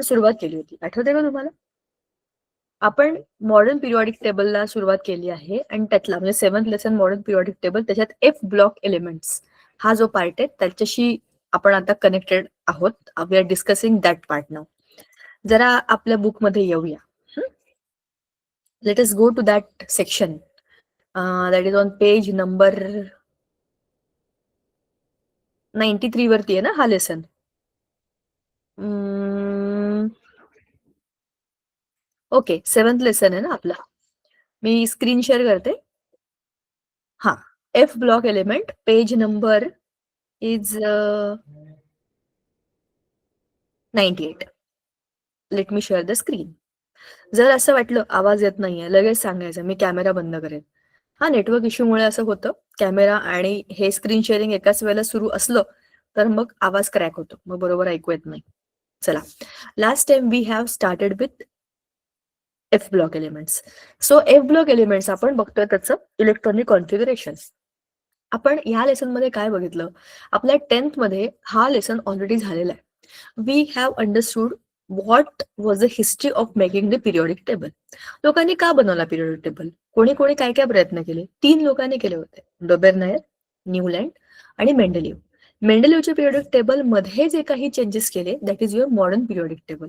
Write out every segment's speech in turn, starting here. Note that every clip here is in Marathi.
सुरुवात केली होती, आठवते का तुम्हाला? आपण मॉडर्न पिरियॉडिक टेबलला सुरुवात केली आहे आणि त्यातला म्हणजे 7th lesson modern periodic table, त्याच्यात एफ ब्लॉक एलिमेंट्स हा जो पार्ट आहे त्याच्याशी आपण आता कनेक्टेड आहोत. We are discussing that part now. जरा आपल्या बुकमध्ये येऊया. Let us go to that section that is on page number 93 वरती आहे ना हा लेसन. ओके, 7th लेसन आहे ना आपला. मी स्क्रीन शेअर करते. हा, F block element page number is 98. Let me share the screen. जर असं वाटलं आवाज येत नाहीये लगेच सांगायचं, मी कॅमेरा बंद करेन. हा, नेटवर्क इश्यूमुळे असं होतं. कॅमेरा आणि हे स्क्रीन शेअरिंग एकाच वेळेला सुरू असलं तर मग आवाज क्रॅक होतो, मग बरोबर ऐकू येत नाही. चला, last time we have started with F block elements. So F block elements आपण बघतोय त्याचं इलेक्ट्रॉनिक कॉन्फिगरेशन. आपण ह्या लेसन मध्ये काय बघितलं? आपल्या 10th मध्ये हा लेसन ऑलरेडी झालेला आहे. We have understood what was the history of making the periodic table. लोकांनी का बनवला पिरियॉडिक टेबल? कोणी कोणी काय काय प्रयत्न केले? 3 लोकांनी केले होते, डोबेर्नायर, न्यूलँड आणि मेंडेलिव्ह. मेंडेलिव्हच्या पिरियॉडिक टेबल मध्ये जे काही चेंजेस केले that is your modern periodic table.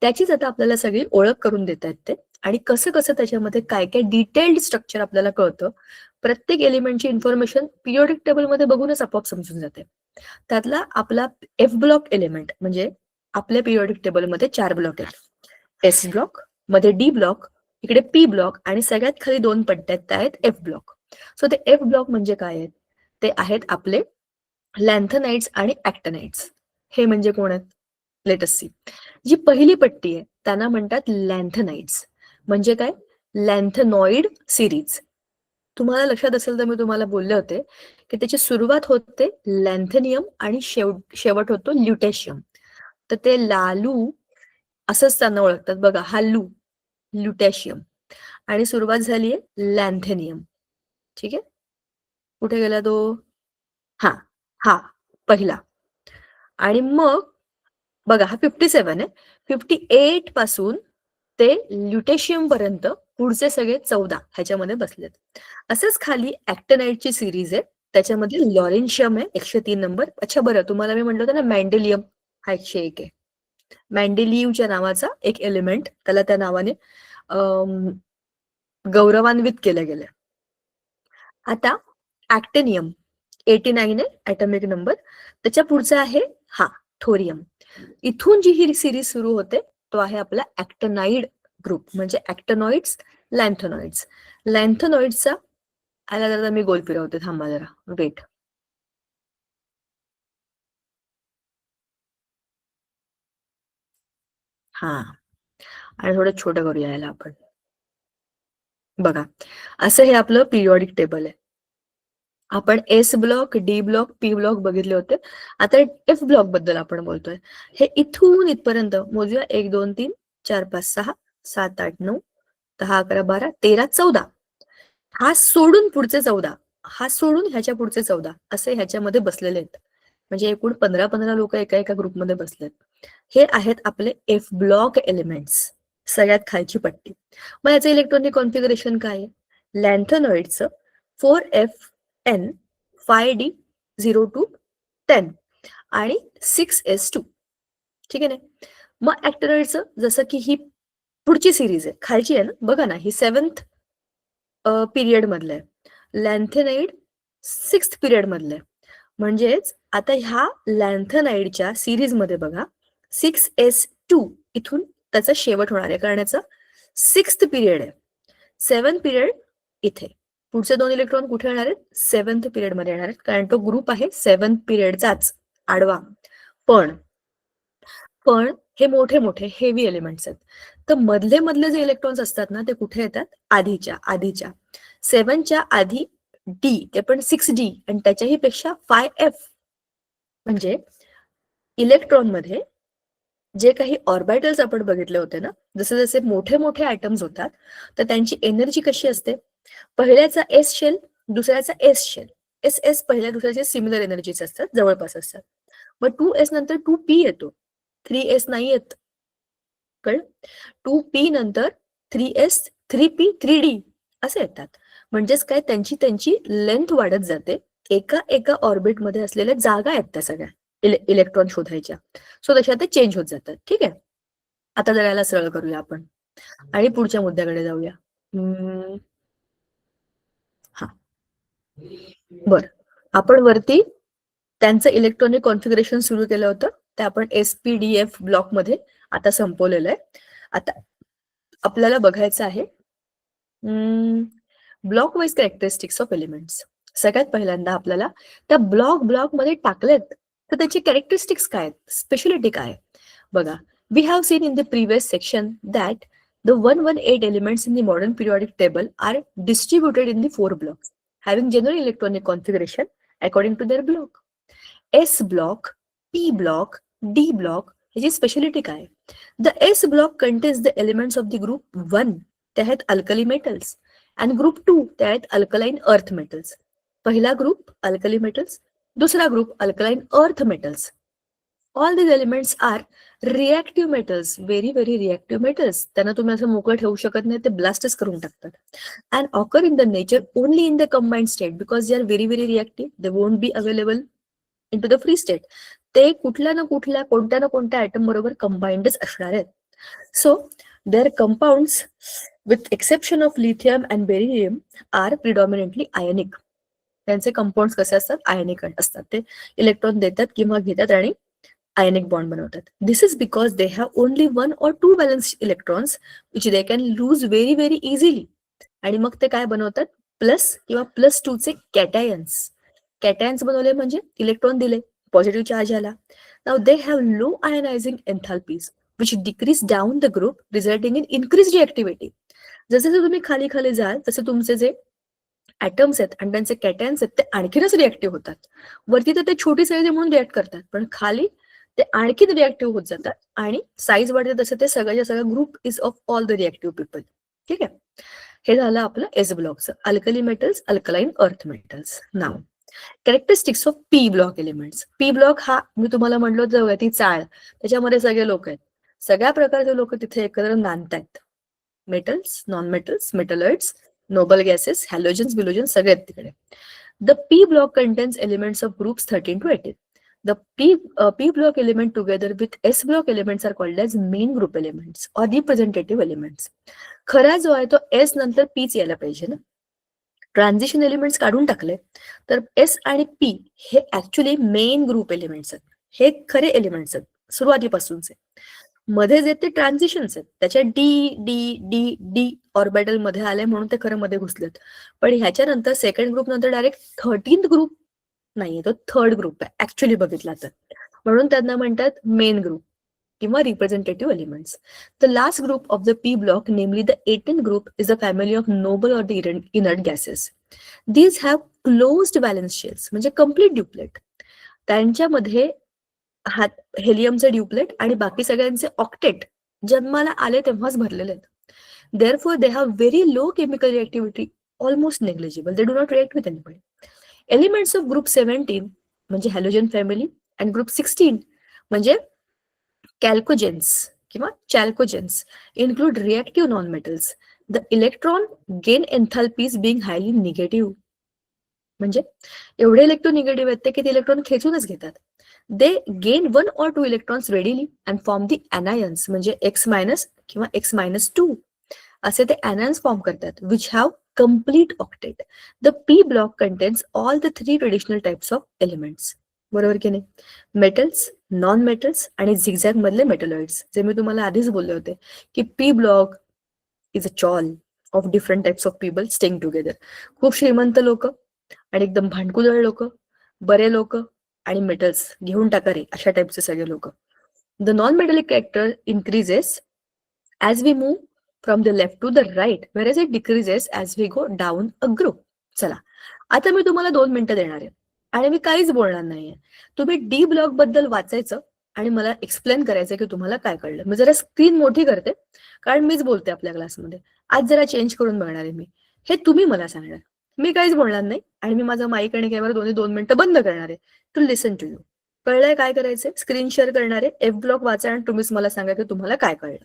त्याचीच आता आपल्याला सगळी ओळख करून देत आहेत ते, आणि कसं कसं त्याच्यामध्ये काय काय डिटेल्ड स्ट्रक्चर आपल्याला कळतं. प्रत्येक एलिमेंटची इन्फॉर्मेशन पिरियॉडिक टेबल मध्ये बघूनच आपोआप समजून जाते. त्यातला आपला एफ ब्लॉक एलिमेंट म्हणजे आपल्या पिरियॉडिक टेबलमध्ये 4 ब्लॉक आहेत. एस ब्लॉक, मध्ये डी ब्लॉक, इकडे पी ब्लॉक आणि सगळ्यात खाली 2 पट्ट्यात त्या आहेत एफ ब्लॉक. सो ते एफ ब्लॉक म्हणजे काय आहेत? ते आहेत आपले लॅन्थनाइड्स आणि ऍक्टनाइड्स. हे म्हणजे कोण आहेत? Let us C. जी पहिली पट्टी आहे त्यांना म्हणतात लॅन्थनाइड्स. म्हणजे काय? लॅन्थनॉइड सिरीज. तुम्हाला लक्षात असेल तर मी तुम्हाला बोलले होते की त्याची सुरुवात होते लॅन्थनियम आणि शेवट होतो ल्युटेशियम. तर ते लालू असंच त्यांना ओळखतात बघा, हा लू, ल्युटेशियम, आणि सुरुवात झाली आहे लॅन्थेनियम. ठीक आहे, कुठे गेला तो? हा हा पहिला. आणि मग बघा हा 57 आहे. 58 पासून ते ल्युटेशियम पर्यंत पुढचे सगळे 14 ह्याच्यामध्ये बसलेत. असंच खाली ऍक्टनाइडची सिरीज आहे, त्याच्यामध्ये लॉरेन्शियम आहे 103 नंबर. अच्छा बरं, तुम्हाला मी म्हटलं होतं ना मॅन्डेलियम हा 101 आहे. मॅन्डेलिव्हच्या नावाचा एक एलिमेंट, त्याला त्या नावाने गौरवान्वित केलं गेलं. आता ऍक्टेनियम 89 आहे ऍटॉमिक नंबर. त्याच्या पुढचा आहे हा थोरियम. इथून जी ही सिरीज सुरू होते तो आहे आपला ऍक्टनाइड ग्रुप, म्हणजे ऍक्टनॉइड्स, लॅन्थनॉइड्स. लॅन्थनॉइड्सचा आला जरा मी गोल फिरवते, थांबा जरा, वेट. हा, आणि थोडं छोटं करूया याला आपण. बघा, असं हे आपलं पिरियॉडिक टेबल आहे. आपण S block, D block, P block बघितले होते. आता एफ ब्लॉक बद्दल आपण बोलतोय. हे इथून इथपर्यंत मोजूया, 1 2 3 4 5 6 7 8 9 10 11 12 13 14. हा सोडून पुढचे 14, हा सोडून ह्याच्या पुढचे 14 असे ह्याच्यामध्ये बसलेले आहेत. म्हणजे एकूण 15 लोक एका एका ग्रुपमध्ये बसलेत. हे आहेत आपले एफ ब्लॉक एलिमेंट्स, सगळ्यात खालची पट्टी. मग याचं इलेक्ट्रॉनिक कॉन्फिगरेशन काय आहे? लॅन्थनॉइडचं 4F10 5D0210 आणि 6S2. ठीक आहे ना? मग ऍक्टनॉइडचं जसं की ही पुढची सिरीज आहे, खालची आहे ना, बघा ना, ही 7th पिरियड मधलं आहे. लॅन्थेनाइड 6th पिरियड मधलं आहे. म्हणजेच आता ह्या लॅन्थनाइडच्या सिरीज मध्ये बघा 6S2 इथून त्याचा शेवट होणार आहे, कारण याचा 6th पिरियड आहे. 7th पिरियड इथे. पुढचे 2 इलेक्ट्रॉन कुठे येणार आहेत? 7th पिरियड मध्ये येणार आहेत, कारण तो ग्रुप आहे 7th पिरियडचाच आडवा. पण हे मोठे मोठे हेवी एलिमेंट्स आहेत. तर मधले मधले जे इलेक्ट्रॉन्स असतात ना, ते कुठे येतात? आधीच्या 7च्या आधी डी, ते पण 6D, आणि त्याच्याही पेक्षा 5F. म्हणजे इलेक्ट्रॉन मध्ये जे काही ऑर्बिटल्स आपण बघितले होते ना, जसे जसे मोठे मोठे ऍटम्स होतात तर त्यांची एनर्जी कशी असते? पहिल्याचा एस शेल, दुसऱ्याचा एस शेल. एस एस पहिल्या दुसऱ्याचे सिमिलर एनर्जीचे असतात, जवळपास असतात. मग 2S नंतर 2P येतो, 3S नाही येत. कळलं? 2p नंतर 3s 3p 3d असे येतात. म्हणजेच काय, त्यांची त्यांची लेंथ वाढत जाते. एका एका ऑर्बिटमध्ये असलेल्या जागा आहेत त्या सगळ्या इलेक्ट्रॉन शोधायच्या. सो तशा ते चेंज होत जातात. ठीक आहे, आता जरा याला सरळ करूया आपण आणि पुढच्या मुद्द्याकडे जाऊया. हा, बर, आपण वरती त्यांचं इलेक्ट्रॉनिक कॉन्फिगरेशन सुरू केलं होतं, ते आपण SPDF ब्लॉक मध्ये आता संपवलेलं आहे. आता आपल्याला बघायचं आहे block wise characteristics of elements. सगळ्यात पहिल्यांदा आपल्याला त्या ब्लॉक मध्ये टाकलेत तर त्याची कॅरेक्टरिस्टिक्स काय आहेत, स्पेशलिटी काय आहे बघा. We have seen in the previous section that the 118 elements in the modern periodic table are distributed in the 4 blocks having general electronic configuration according to their block. S block, P block, D block ह्याची स्पेशलिटी काय? The S block contains the elements of the group 1, ते आहेत अल्कली मेटल्स, आणि ग्रुप 2 ते आहेत अल्कलाइन अर्थ मेटल्स. पहिला ग्रुप अल्कली मेटल्स, दुसरा group alkaline earth metals. All these elements are reactive metals, very very reactive metals. त्यांना तुम्ही असं मोकळं ठेवू शकत नाही, ते ब्लास्टच करून टाकतात. And occur in the nature only in the combined state because they are very very reactive. They won't be available into the free state. ते कुठल्या ना कुठल्या कोणत्या ना कोणत्या ऍटम बरोबर कंबाइंडच असणार आहेत. So their compounds with exception of lithium and beryllium are predominantly ionic. त्यांचे कंपाऊंड्स कसे असतात, आयनिक असतात. ते इलेक्ट्रॉन देतात किंवा घेतात आणि आयनिक बॉन्ड बनवतात. This is because they have only 1 or 2 valence electrons which they can lose very very easily. आणि मग ते काय बनवतात, प्लस किंवा +2 चे कॅटायन्स. कॅटायन्स बनवले म्हणजे इलेक्ट्रॉन दिले, पॉझिटिव्ह चार्ज आला. Now they have low ionizing enthalpies which decrease down the group resulting in increase reactivity. जसे जसे तुम्ही खाली खाली जाल तसे तुमचे जे ऍटम्स आहेत आणि त्यांचे कॅटायन्स आहेत ते आणखीनच रिएक्टिव्ह होतात. वरती तर ते छोटी साईज म्हणून रिएक्ट करतात, पण खाली ते आणखीन रिएक्टिव्ह होत जातात आणि साईज वाढते तसं ते सगळ्याच्या सगळं group is of all the reactive people. ठीक आहे, हे झालं आपलं एस ब्लॉकचं, alkali metals, alkaline earth metals. नाव characteristics of P block elements. P block हा मी तुम्हाला म्हणलो जाऊया ती चाळ, त्याच्यामध्ये सगळे लोक आहेत, सगळ्या प्रकारचे लोक तिथे एकत्र नांदतायत. Metals, non metals, metalloids, noble gases, halogens, बिलोजन्स सगळे आहेत तिकडे. The P block contains elements of groups 13 to 18. The P block element together with S block elements are called as main group elements or representative elements. खरा जो आहे तो S नंतर Pच यायला पाहिजे ना. ट्रान्झिशन एलिमेंट्स काढून टाकले तर S आणि P हे ऍक्च्युली मेन ग्रुप एलिमेंट्स आहेत, हे खरे एलिमेंट्स आहेत सुरुवातीपासूनचे. मध्ये जे ते ट्रान्झिशन्स आहेत त्याच्या D D D D orbital मध्ये आले म्हणून ते खरं मध्ये घुसलेत. पण ह्याच्यानंतर सेकंड ग्रुप नंतर डायरेक्ट 13th ग्रुप नाहीये, तो थर्ड ग्रुप आहे ऍक्च्युली बघितला तर, म्हणून त्यांना म्हणतात मेन ग्रुप किंवा representative elements. The last group of the P block namely the 18th group is a family of noble or the inert gases. These have closed balance shells, म्हणजे कम्प्लीट ड्युप्लेट. त्यांच्यामध्ये हेलियमचे ड्युप्लेट आणि बाकी सगळ्यांचे ऑक्टेट जन्माला आले तेव्हाच भरलेले आहेत. Therefore they have very low chemical reactivity, almost negligible. They do not react with anybody. Elements of group 17 म्हणजे हॅलोजन फॅमिली आणि ग्रुप 16 म्हणजे कॅल्कोजेन्स किंवा chalcogens include reactive non metals. The electron gain enthalpies being highly negative, म्हणजे एवढे इलेक्ट्रोनिगेटिव्ह आहेत ते की ते इलेक्ट्रॉन खेचूनच घेतात. दे gain 1 or 2 electrons readily and form दी अनायन्स, म्हणजे X- किंवा X-2 असे ते अनायन्स फॉर्म करतात which have complete octet. The P block contains all the 3 traditional types of elements. बरोबर की नाही? मेटल्स, नॉन मेटल्स आणि झिगझॅग मधले मेटलॉइड्स, जे मी तुम्हाला आधीच बोलले होते की P block is a chawl of different types of people staying together. खूप श्रीमंत लोक आणि एकदम भांडकुदळ लोक, बरे लोक आणि मेटल्स घेऊन टाका रे अशा टाइपचे सगळे लोक. The non metallic character increases as we move from the left to the right, whereas it decreases as we go down a group. चला, आता मी तुम्हाला 2 मिनिटं देणार आहे आणि मी काहीच बोलणार नाहीये. तुम्ही डी ब्लॉक बद्दल वाचायचं आणि मला एक्सप्लेन करायचं की तुम्हाला काय कळलं. मी जरा स्क्रीन मोठी करते कारण मीच बोलते आपल्या क्लासमध्ये. आज जरा चेंज करून बघणार आहे मी, हे तुम्ही मला सांगणार. मी काहीच बोलणार नाही आणि मी माझा माईक आणि कॅमेरा दोन्ही 2 मिनिटं बंद करणार आहे टू लिसन टू यू. कळलंय काय करायचंय? स्क्रीन शेअर करणार आहे, F ब्लॉक वाचा आणि तुम्हीच मला सांगा की तुम्हाला काय कळलं.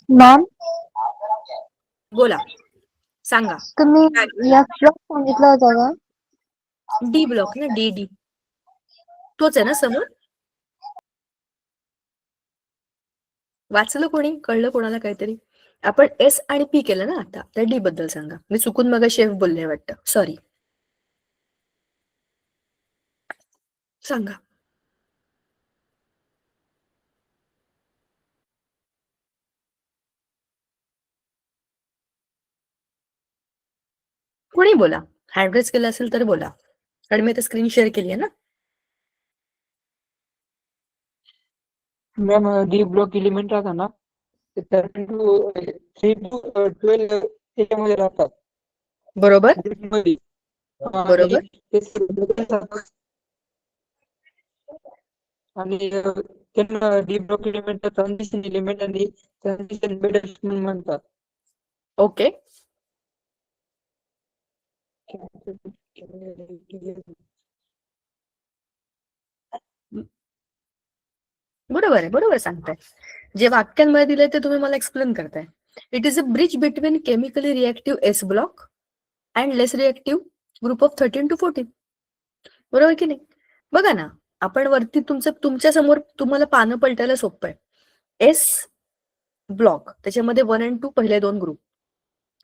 मॅम बोला, सांगा. तुम्ही F ब्लॉक सांगितलं होतं का? डी ब्लॉक ना, डी डी तोच आहे ना समोर. वाचलं कोणी, कळलं कोणाला काहीतरी? आपण एस आणि पी केलं ना आता, तर डी बद्दल सांगा. मी चुकून मग शेफ बोलले वाटतं, सॉरी. सांगा. कोणी बोला, हँड रेज केलं असेल तर बोला, आणि मी आता स्क्रीन शेअर केली आहे ना. मॅम डी ब्लॉक एलिमेंट राहता ना, ते 3 to 12 त्याच्यामध्ये राहतात. बरोबर मध्ये बरोबर. आणि त्यांना D block element transition element आणि ट्रान्झिशन मेटल्स म्हणून म्हणतात. ओके, बरोबर आहे, बरोबर सांगताय. जे वाक्यांमध्ये दिलंय ते तुम्ही मला एक्सप्लेन करताय. It is a bridge between chemically reactive S block and less reactive group of 13 to 14. बरोबर की नाही? बघा ना, आपण वरती तुमच्या समोर तुम्हाला पानं पलटायला सोपं आहे. एस ब्लॉक त्याच्यामध्ये 1 and 2 पहिले 2 ग्रुप,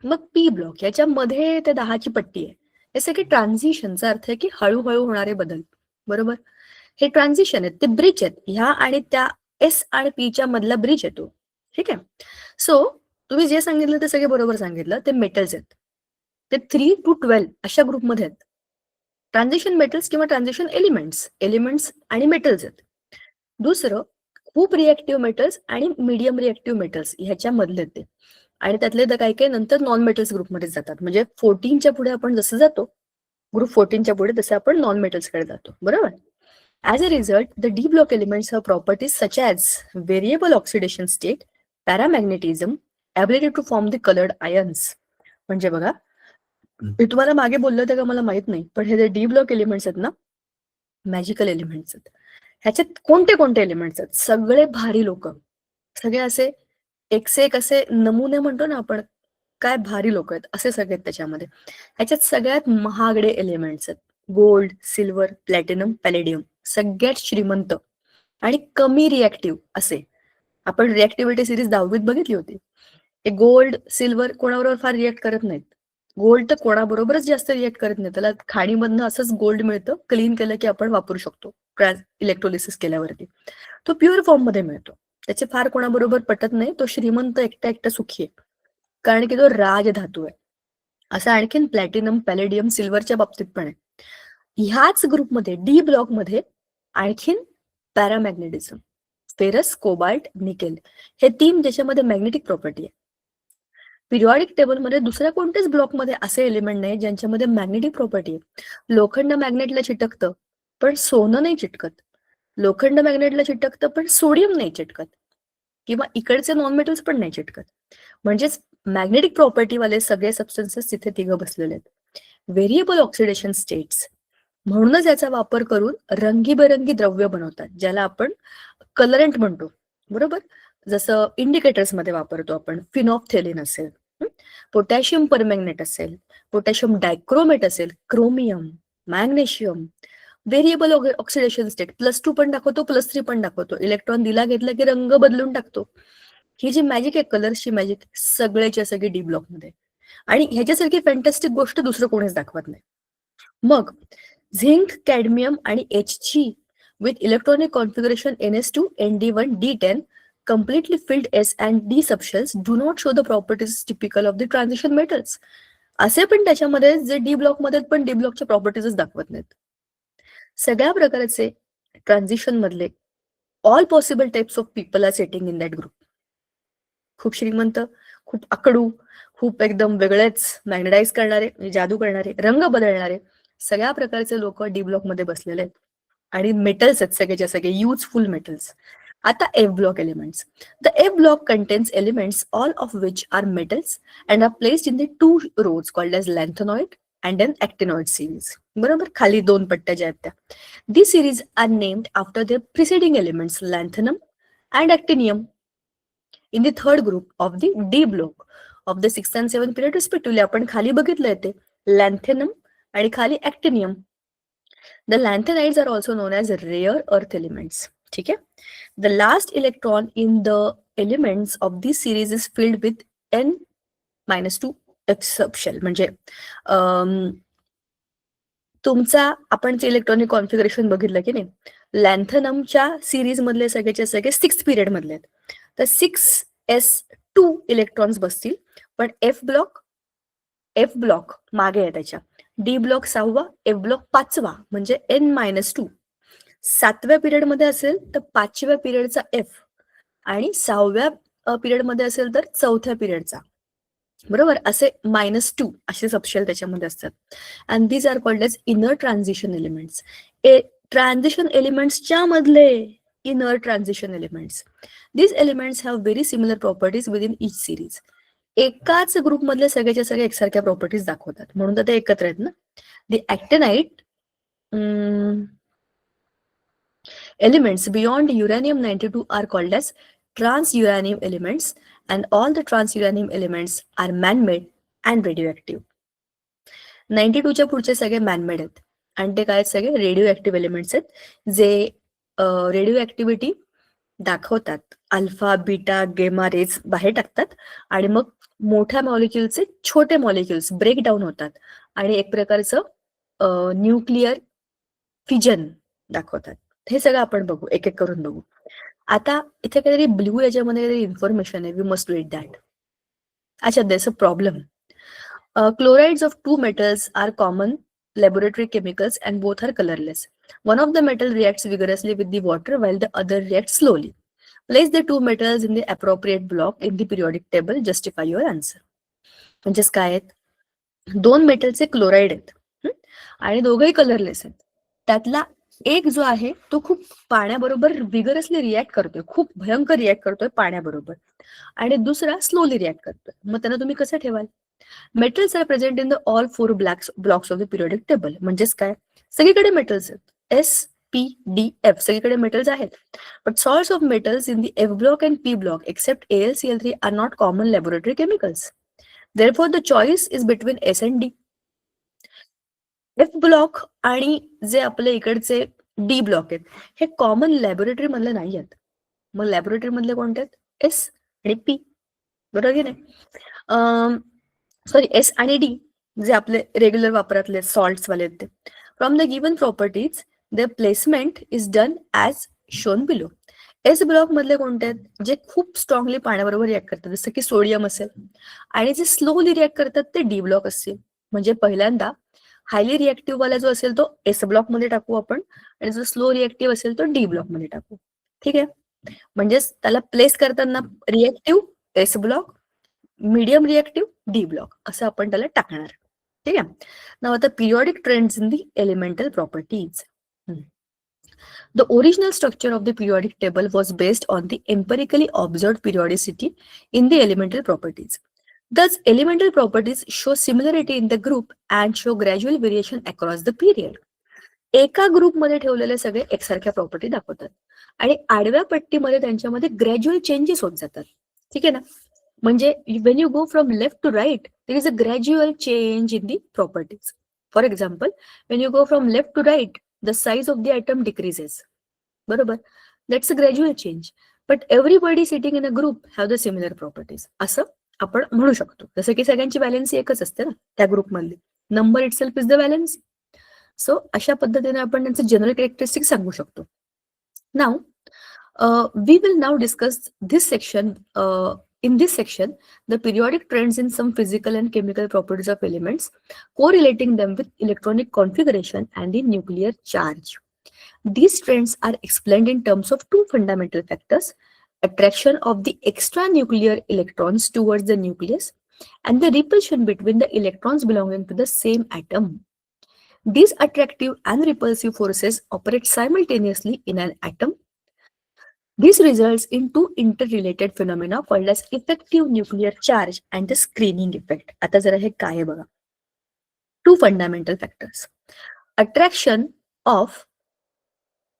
मग पी ब्लॉक याच्यामध्ये त्या 10ची पट्टी आहे. हे सगळे ट्रान्झिशनचा अर्थ आहे की हळूहळू होणारे बदल. बरोबर, हे ट्रान्झिशन आहेत, ते ब्रिज आहेत. ह्या आणि त्या एस आणि पीच्या मधला ब्रिज येतो. ठीक आहे. सो तुम्ही जे सांगितलं ते सगळे बरोबर सांगितलं. ते मेटल्स आहेत, ते 3 to 12 अशा ग्रुपमध्ये आहेत. ट्रान्झिशन मेटल्स किंवा ट्रान्झिशन एलिमेंट्स आणि मेटल्स आहेत. दुसरं, खूप रिएक्टिव्ह मेटल्स आणि मीडियम रिएक्टिव्ह मेटल्स ह्याच्या मधले ते, आणि त्यातले तर काही काही नंतर नॉन मेटल्स ग्रुपमध्ये जातात. म्हणजे 14च्या पुढे आपण जसं जातो, ग्रुप 14च्या पुढे, तसं आपण नॉन मेटल्सकडे जातो. बरोबर. As a result, the D block elements have properties such as variable oxidation state, paramagnetism, ability to form the colored ions. म्हणजे बघा, मी तुम्हाला मागे बोललो होतं का मला माहित नाही, पण हे जे डी ब्लॉक एलिमेंट्स आहेत ना, मॅजिकल एलिमेंट्स आहेत. ह्याच्यात कोणते कोणते एलिमेंट्स आहेत? सगळे भारी लोक, सगळे असे एकसे एक असे नमुने म्हणतो ना आपण, काय भारी लोक आहेत असे सगळे आहेत त्याच्यामध्ये. ह्याच्यात सगळ्यात महागडे एलिमेंट्स आहेत. गोल्ड, सिल्वर, प्लॅटिनम, पॅलेडियम, सगळ्यात श्रीमंत आणि कमी रिएक्टिव्ह असे. आपण रिएक्टिव्हिटी सिरीज 10वीत बघितली होती. हे गोल्ड, सिल्वर कोणाबरोबर फार रिएक्ट करत नाहीत. गोल्ड तर कोणाबरोबरच जास्त रिएक्ट करत नाही. त्याला खाणीमधनं असंच गोल्ड मिळतं, क्लीन केलं की आपण वापरू शकतो इलेक्ट्रोलिसिस केल्यावरती. तो प्युअर फॉर्म मध्ये मिळतो. त्याचे फार कोणाबरोबर पटत नाही. तो श्रीमंत एकटा एकटा सुखी आहे, कारण की तो राजधातू आहे. असं आणखीन प्लॅटिनम, पॅलेडियम, सिल्वरच्या बाबतीत पण आहे. ह्याच ग्रुपमध्ये डी ब्लॉक मध्ये आणखीन पॅरामॅग्नेटिझम, फेरस, कोबाल्ट, निकेल, हे 3 ज्याच्यामध्ये मॅग्नेटिक प्रॉपर्टी आहे. पिरियॉडिक टेबलमध्ये दुसऱ्या कोणत्याच ब्लॉकमध्ये असे एलिमेंट नाही ज्यांच्यामध्ये मॅग्नेटिक प्रॉपर्टी आहे. लोखंड मॅग्नेटला चिटकतं पण सोनं नाही चिटकत. लोखंड मॅग्नेटला चिटकतं पण सोडियम नाही चिटकत, किंवा इकडचे नॉन मेटल्स पण नाही चिटकत. म्हणजेच मॅग्नेटिक प्रॉपर्टीवाले सगळे सबस्टन्सेस तिथे तिघं बसलेले आहेत. व्हेरिएबल ऑक्सिडेशन स्टेट्स, म्हणूनच याचा वापर करून रंगीबेरंगी द्रव्य बनवतात, ज्याला आपण कलरंट म्हणतो. बरोबर, जसं इंडिकेटर्स मध्ये वापरतो आपण. फिनॉप्थेलिन असेल, पोटॅशियम परमॅंगनेट असेल, पोटॅशियम डायक्रोमेट असेल, chromium, magnesium. Variable oxidation state +2 पण दाखवतो, +3 पण दाखवतो. इलेक्ट्रॉन दिला घेतला की रंग बदलून टाकतो. ही जी मॅजिक आहे, कलर्सची मॅजिक, सगळ्याच्या सगळी डी ब्लॉक मध्ये. आणि ह्याच्यासारखी फॅन्टॅस्टिक गोष्ट दुसरं कोणीच दाखवत नाही. मग झिंक, कॅडमियम आणि Hg with electronic configuration ns2 nd1 d10 completely filled s and d subshells do not show the properties typical of the transition metals. असे पण त्याच्यामध्ये जे डी ब्लॉक मध्ये पण डी ब्लॉकच्या प्रॉपर्टीज दाखवत नाहीत. सगळ्या प्रकारचे ट्रान्झिशन मधले all possible types of people are setting in that group. खूप श्रीमंत, खूप आकडू, खूप एकदम वेगळेच मॅग्नेटाइज करणारे, जादू करणारे, रंग बदलणारे, सगळ्या प्रकारचे लोक डी ब्लॉक मध्ये बसलेले आहेत. आणि मेटल्स आहेत सगळेच्या सगळे, युजफुल मेटल्स. आता F block elements. The F block contains elements all of which are metals and are placed in the 2 rows called as lanthanoid and an actinoid series. बरोबर, खाली 2 पट्ट्या ज्या आहेत त्या. The series are named after the preceding elements lanthanum and actinium. In the third group of the D block of the 6th and 7th period respectively. आपण खाली बघितलंय ते लॅन्थेनम आणि खाली actinium. The lanthanides are also known as rare earth elements. ठीक आहे. The last electron in the elements of this series is filled with n-2 exception. म्हणजे तुमचा आपण जे इलेक्ट्रॉनिक कॉन्फिगरेशन बघितलं की नाही, लॅन्थेनमच्या सिरीज मधले सगळेचे सगळे 6th पिरियड मधले आहेत. तर 6s2 इलेक्ट्रॉन्स बसतील, पण एफ ब्लॉक मागे आहे त्याच्या. डी ब्लॉक 6वा, एफ ब्लॉक 5वा, म्हणजे n-2. 7व्या पिरियड मध्ये असेल तर 5व्या पिरियडचा एफ, आणि 6व्या पिरियड मध्ये असेल तर 4थ्या पिरियडचा. बरोबर, असे -2 असे सबशेल त्याच्यामध्ये असतात. And these are called as inner transition elements. Transition एलिमेंट्सच्या मधले inner transition elements. These elements have very similar properties with in each series. एकाच ग्रुप मधले सगळ्याच्या सगळे एकसारख्या प्रॉपर्टीज दाखवतात, म्हणून तर ते एकत्र आहेत ना. दी ऍक्टिनाइट elements beyond uranium-92 are called as trans-uranium elements, and all the trans-uranium elements are man-made and radioactive. 92 च्या पुढचे सगळे man-made आहेत आणि ते काय सगळे रेडिओ ऍक्टिव्ह एलिमेंट्स आहेत जे रेडिओ ऍक्टिव्हिटी दाखवतात. अल्फा, बीटा, गेमा रेज बाहेर टाकतात आणि मग मोठ्या मॉलिक्युलचे छोटे मॉलिक्युल्स ब्रेक डाऊन होतात आणि एक प्रकारचं न्यूक्लिअर फिजन दाखवतात. हे सगळं आपण बघू, एक एक करून बघू. आता इथे काहीतरी ब्ल्यू याच्यामध्ये काहीतरी इन्फॉर्मेशन आहे. We must read that. अच्छा, there's a problem. Chlorides of two metals are common laboratory chemicals and both are colorless. One of the metal reacts vigorously with the water while the other reacts slowly. Place the two metals in the appropriate block in the periodic table. Justify your answer. म्हणजेच काय आहेत, दोन मेटलचे क्लोराइड आहेत आणि दोघंही कलरलेस आहेत. त्यातला एक जो आहे तो खूप पाण्याबरोबर विगरसली रिॲक्ट करतोय, खूप भयंकर रिॲक्ट करतोय पाण्याबरोबर, आणि दुसरा स्लोली रिॲक्ट करतोय. मग त्यांना तुम्ही कसं ठेवाल? Metals are present in the all 4 blocks of the periodic table. म्हणजेच काय, सगळीकडे मेटल्स आहेत. S-P-D-F सगळीकडे मेटल्स आहेत. But salts of metals in the F block and P block except AlCl3 are not common laboratory chemicals. Therefore the choice is between S and D. F block आणि जे आपले इकडचे डी ब्लॉक आहेत हे कॉमन लॅबोरेटरी मधले नाही आहेत. मग लॅबोरेटरी मधले कोणते आहेत? एस आणि पी. बरोबर की नाही? सॉरी, एस आणि डी जे आपले रेग्युलर वापरातले सॉल्ट्स वाले आहेत ते. From the given properties the placement is done as shown below. S block मधले कोणते आहेत? जे खूप स्ट्रॉंगली पाण्याबरोबर रिॲक्ट करतात, जसं की सोडियम असेल, आणि जे स्लोली रिॲक्ट करतात ते डी ब्लॉक असतील. म्हणजे पहिल्यांदा हायली रिॲक्टिव्ह वाला जो असेल तो एस ब्लॉक मध्ये टाकू आपण, आणि जो स्लो रिॲक्टिव्ह असेल तो डी ब्लॉक मध्ये टाकू. ठीक आहे. म्हणजेच त्याला प्लेस करताना reactive S block, medium reactive D block असं आपण त्याला टाकणार. ठीक आहे. नाव आता periodic trends in the elemental properties. The original structure of the periodic table was based on the empirically observed periodicity in the elemental properties. Thus, elemental properties show similarity in the group and show gradual variation across the period. एका ग्रुपमध्ये ठेवलेले सगळे एकसारख्या प्रॉपर्टी दाखवतात आणि आडव्या पट्टीमध्ये त्यांच्यामध्ये ग्रॅज्युअल चेंजेस होत जातात. ठीक आहे ना? म्हणजे when you go from left to right, there is a gradual change in the properties. For example, when you go from left to right, the size of the atom decreases. बरोबर, that's a gradual change. But everybody sitting in a group have the similar properties. असं आपण म्हणू शकतो. जसं की सगळ्यांची व्हॅलेन्सी एकच असते ना त्या ग्रुपमधली. Number itself is the valency. So अशा पद्धतीने आपण त्यांचे जनरल कॅरेक्टरिस्टिक सांगू शकतो. नाव वी विल नाव discuss this section. In this section, the periodic trends in some physical and chemical properties of elements, correlating them with electronic configuration and the nuclear charge. These trends are explained in terms of two fundamental factors: attraction of the extranuclear electrons towards the nucleus and the repulsion between the electrons belonging to the same atom. These attractive and repulsive forces operate simultaneously in an atom. This results in two interrelated phenomena called as effective nuclear charge and the screening effect. आता जरा हे काय आहे बघा. Two fundamental factors: attraction of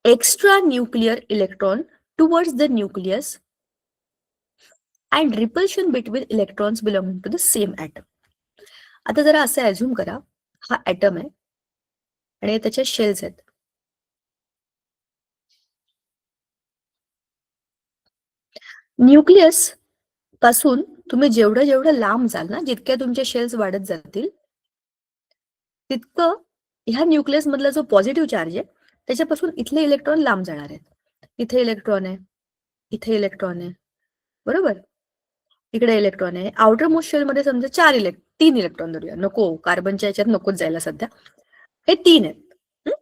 extranuclear electron towards the nucleus and repulsion between electrons belonging to the same atom. आता जरा असं ॲझ्युम करा, हा ॲटम आहे आणि त्याच्या शेल्स आहेत. न्यूक्लियस पासून तुम्ही जेवढं जेवढं लांब जाल ना, जितक्या तुमचे शेल्स वाढत जातील तितकं ह्या न्यूक्लियस मधला जो पॉझिटिव्ह चार्ज आहे त्याच्यापासून इथले इलेक्ट्रॉन लांब जाणार आहेत. इथे इलेक्ट्रॉन आहे, इथे इलेक्ट्रॉन आहे, बरोबर, इकडे इलेक्ट्रॉन आहे. आउटर मोस्ट शेल मध्ये समजा 3 इलेक्ट्रॉन धरूया, नको कार्बनच्या याच्यात नकोच जायला सध्या, हे 3 आहेत.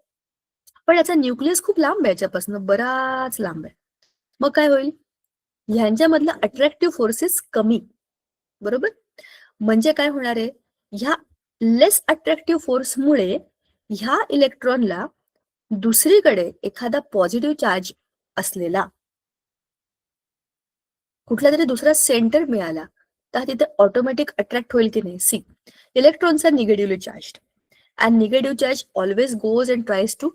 पण याचा न्यूक्लियस खूप लांब आहे, याच्यापासून बराच लांब आहे. मग काय होईल, ह्यांच्यामधला अट्रॅक्टिव्ह फोर्सेस कमी, बरोबर. म्हणजे काय होणार आहे, ह्या लेस अट्रॅक्टिव्ह फोर्समुळे ह्या इलेक्ट्रॉनला दुसरीकडे एखादा पॉझिटिव्ह चार्ज असलेला कुठला तरी दुसरा सेंटर मिळाला तर तिथे ऑटोमॅटिक अट्रॅक्ट होईल की नाही. See, electrons are negatively charge and negative charge always goes and tries to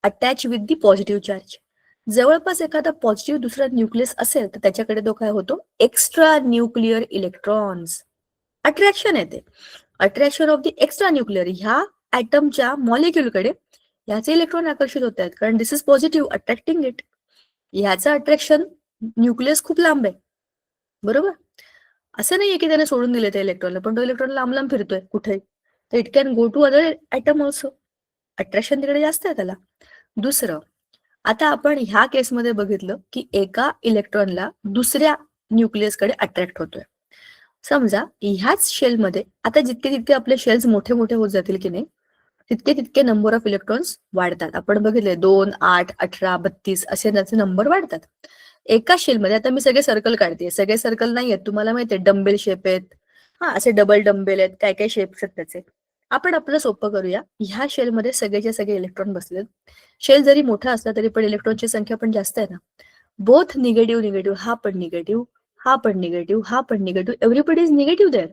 attach with the positive charge. जवळपास एखादा पॉझिटिव्ह दुसरा न्यूक्लियस असेल तर त्याच्याकडे तो काय होतो, एक्स्ट्रा न्यूक्लिअर इलेक्ट्रॉन्स. अट्रॅक्शन येते, attraction of the extra nuclear. ह्या ऍटमच्या मॉलिक्युलकडे ह्याचे इलेक्ट्रॉन आकर्षित होत आहेत कारण दिस इज पॉझिटिव्ह अट्रॅक्टिंग इट. ह्याचं अट्रॅक्शन न्यूक्लियस खूप लांब आहे, बरोबर. असं नाहीये की त्याने सोडून दिले त्या इलेक्ट्रॉनला, पण तो इलेक्ट्रॉन लांब लांब फिरतोय कुठे, तर it can go to other atom also. Attraction तिकडे जास्त आहे त्याला. दुसरं, आता आपण ह्या केसमध्ये बघितलं की एका इलेक्ट्रॉनला दुसऱ्या न्यूक्लियसकडे अट्रॅक्ट होतोय. समजा ह्याच शेलमध्ये आता जितके तितके आपले शेल्स मोठे मोठे होत जातील की नाही, तितके तितके नंबर ऑफ इलेक्ट्रॉन्स वाढतात. आपण बघितले 2, 8, 18, 32 असे त्याचे नंबर वाढतात. एका शेलमध्ये आता मी सगळे सर्कल काढते, सगळे सर्कल नाही आहेत, तुम्हाला माहिती आहे डंबेल शेप आहेत, असे डबल डंबेल आहेत, काय काय शेप्स आहेत त्याचे. आपण आपलं सोपं करूया, ह्या शेलमध्ये सगळेचे सगळे इलेक्ट्रॉन बसलेत. शेल जरी मोठा असला तरी पण इलेक्ट्रॉनची संख्या पण जास्त आहे ना. बोथ निगेटिव्ह निगेटिव्ह, हा पण निगेटिव्ह, हा पण निगेटिव्ह, हा पण negative, everybody is negative there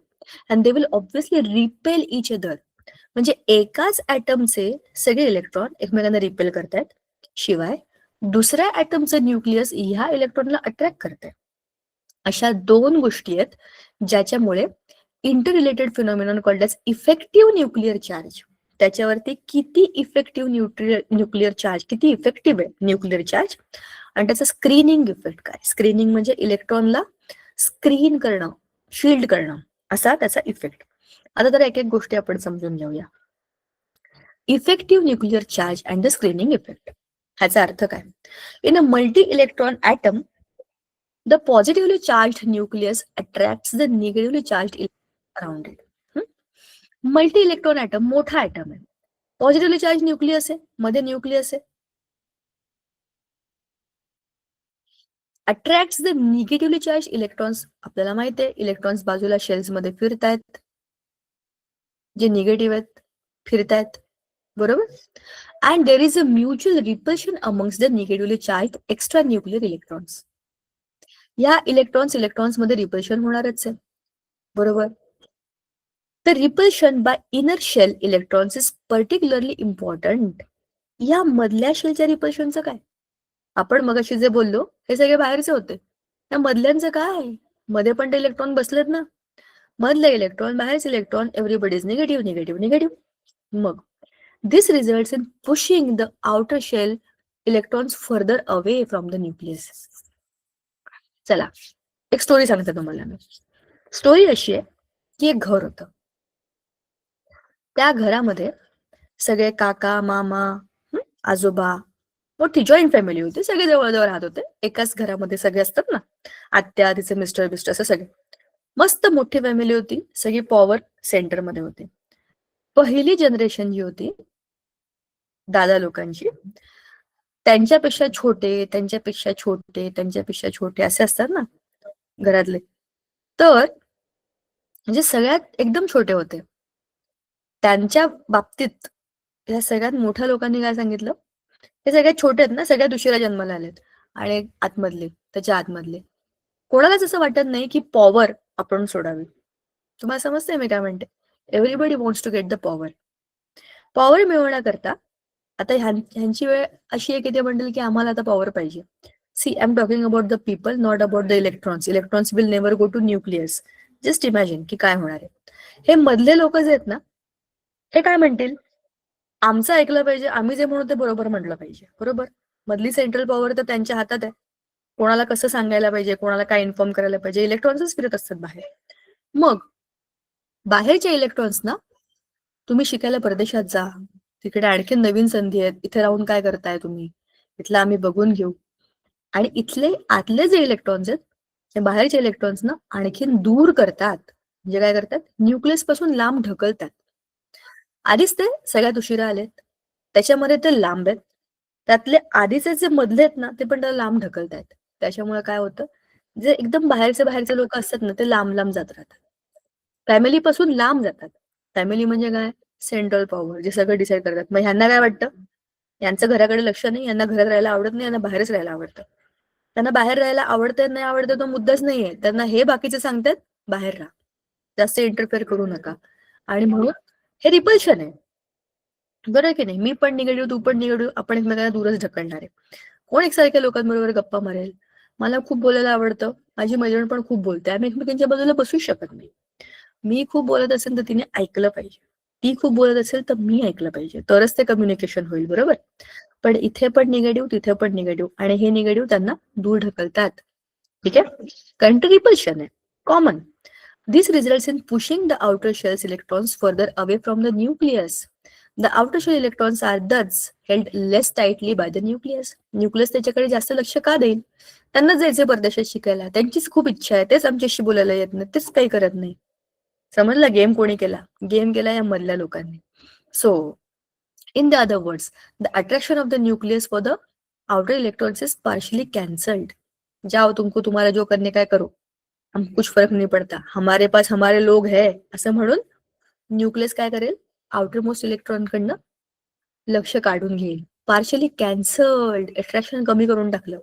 and they will obviously repel each other. म्हणजे एकाच ॲटमचे सगळे इलेक्ट्रॉन एकमेकांना रिपेल करतायत, शिवाय दुसऱ्या ॲटमचं न्यूक्लियस ह्या इलेक्ट्रॉनला अट्रॅक्ट करते. अशा 2 गोष्टी आहेत ज्याच्यामुळे inter related phenomenon called as effective nuclear charge. त्याच्यावरती किती इफेक्टिव्ह न्यूक्लिअर चार्ज, किती इफेक्टिव्ह आहे न्यूक्लिअर चार्ज, आणि त्याचा स्क्रीनिंग इफेक्ट काय. स्क्रीनिंग म्हणजे इलेक्ट्रॉनला स्क्रीन करणं, शील्ड करणं, असा त्याचा इफेक्ट. आता तर एक एक गोष्टी आपण समजून घेऊया. Effective nuclear charge and the screening effect. ह्याचा अर्थ काय, in a multi electron atom the positively charged nucleus attracts the negatively charged electron around it. Multi electron atom मोठा ॲटम आहे, पॉझिटिव्हली चार्ज न्यूक्लियस आहे, मध्ये न्यूक्लियस आहे, attracts the negatively charge electrons. आपल्याला माहिती आहे इलेक्ट्रॉन्स बाजूला शेल्स मध्ये फिरतायत, जे निगेटिव्ह आहेत फिरतायत, बरोबर. And there is a mutual repulsion amongst the negatively charge extra nuclear electrons. या इलेक्ट्रॉन्स मध्ये रिपल्शन होणारच आहे, बरोबर. The repulsion by inner shell electrons is particularly important. या मधल्या शेलच्या रिपल्शनचं काय, आपण मगाशी जे बोललो हे सगळे बाहेरचे होते, या मधल्यांचं काय, मध्ये पण ते इलेक्ट्रॉन बसलेत ना, मधले इलेक्ट्रॉन बाहेरचे electron, everybody is negative negative negative. मग this results in pushing the outer shell electrons further away from the nucleus. चला एक स्टोरी सांगते तुम्हाला मी. स्टोरी अशी आहे की एक घर होतं, त्या घरामध्ये सगळे काका मामा, आजोबा, मोठी जॉईंट फॅमिली होती, सगळे जवळजवळ राहत होते. एकाच घरामध्ये सगळे असतात ना, आत्या, तिचे मिस्टर बिस्टर, असं सगळे मस्त मोठी फॅमिली होती, सगळी पॉवर सेंटर मध्ये होती. पहिली जनरेशन जी होती दादा लोकांची, त्यांच्यापेक्षा छोटे त्यांच्यापेक्षा छोटे त्यांच्यापेक्षा छोटे असे असतात ना घरातले, तर म्हणजे सगळ्यात एकदम छोटे होते. त्यांच्या बाबतीत या सगळ्यात मोठ्या लोकांनी काय सांगितलं, हे सगळ्यात छोटे आहेत ना, सगळ्यात उशिरा जन्माला आलेत, आणि आतमधले, त्याच्या आतमधले कोणालाच असं वाटत नाही की पॉवर आपण सोडावी. तुम्हाला समजतंय मी काय म्हणते, everybody wants to get the power. Power मिळवण्याकरता आता ह्यांची वेळ अशी आहे की ते म्हणतील की आम्हाला आता पॉवर पाहिजे. See I am talking about the people, not about the electrons. Electrons will never go to nucleus. Just imagine की काय होणार आहे. हे मधले लोक जे आहेत ना, हे काय म्हणतील, आमचं ऐकलं पाहिजे, आम्ही जे म्हणू ते बरोबर म्हटलं पाहिजे. बरोबर. मधली सेंट्रल पॉवर तर त्यांच्या हातात आहे. कोणाला कसं सांगायला पाहिजे, कोणाला काय इन्फॉर्म करायला पाहिजे, इलेक्ट्रॉन्सच फिरत असतात बाहेर. मग बाहेरच्या इलेक्ट्रॉन्स ना, तुम्ही शिकायला परदेशात जा, तिकडे आणखी नवीन संधी आहेत, इथे राहून काय करताय तुम्ही, इथलं आम्ही बघून घेऊ. आणि इथले आतले जे इलेक्ट्रॉन्स आहेत, ते बाहेरचे इलेक्ट्रॉन्स ना आणखीन दूर करतात. म्हणजे काय करतात, न्यूक्लियस पासून लांब ढकलतात. आधीच ते सगळ्यात उशिरा आलेत, त्याच्यामध्ये ते लांब आहेत, त्यातले आधीचे जे मधले आहेत ना, ते पण त्याला लांब ढकलतायत. त्याच्यामुळे काय होतं, जे एकदम बाहेरचे लोक असतात ना, ते लांब लांब जात राहतात, फॅमिली पासून लांब जातात. फॅमिली म्हणजे काय, सेंट्रल पॉवर, जे सगळं डिसाईड करतात. मग ह्यांना काय वाटतं, यांचं घराकडे लक्ष नाही, यांना घरात राहायला आवडत नाही, यांना बाहेरच राहायला आवडतं. त्यांना बाहेर राहायला आवडतं नाही आवडतं तो मुद्दाच नाहीये, त्यांना हे बाकीचे सांगतात बाहेर राहा, जास्त इंटरफेअर करू नका. आणि म्हणून हे रिपल्शन आहे. बरोबर की नाही, मी पण निगेटिव्ह, तू पण निगेटिव्ह, आपण एकमेकांना दूरच ढकलणार आहे. कोण एकसारख्या लोकांबरोबर गप्पा मारेल. मला खूप बोलायला आवडतं, माझी मैत्रीण पण खूप बोलते, आम्ही एकमेकांच्या बाजूला बसूच शकत नाही. मी खूप बोलत असेल तर तिने ऐकलं पाहिजे, ती खूप बोलत असेल तर मी ऐकलं पाहिजे, तरच ते कम्युनिकेशन होईल. बरोबर. पण इथे पण निगेटिव्ह, तिथे पण निगेटिव्ह, आणि हे निगेटिव्ह त्यांना दूर ढकलतात. ठीक आहे, कारण रिपल्शन आहे common. This results in pushing the outer shells electrons further away from the nucleus. The outer shell electrons are thus held less tightly by the nucleus. Nucleus त्याच्याकडे जास्त लक्ष का देईल, त्यांना जायचे परदेशात शिकायला, त्यांचीच खूप इच्छा आहे, तेच आमच्याशी बोलायला येत नाही, तेच काही करत नाही. समजला, गेम कोणी केला, गेम केला या मधल्या लोकांनी. So in the other words, the attraction of the nucleus for the outer electrons is partially cancelled. जाओ तुमको तुम्हारा जो करने का करो, हम कुछ फर्क नहीं पड़ता, हमारे पास हमारे लोग है, असं म्हणून न्यूक्लियस काय करेल, आउटर मोस्ट इलेक्ट्रॉन कडनं लक्ष काढून घेईल. पार्शियली कॅन्सल्ड, अट्रॅक्शन कमी करून टाकलं.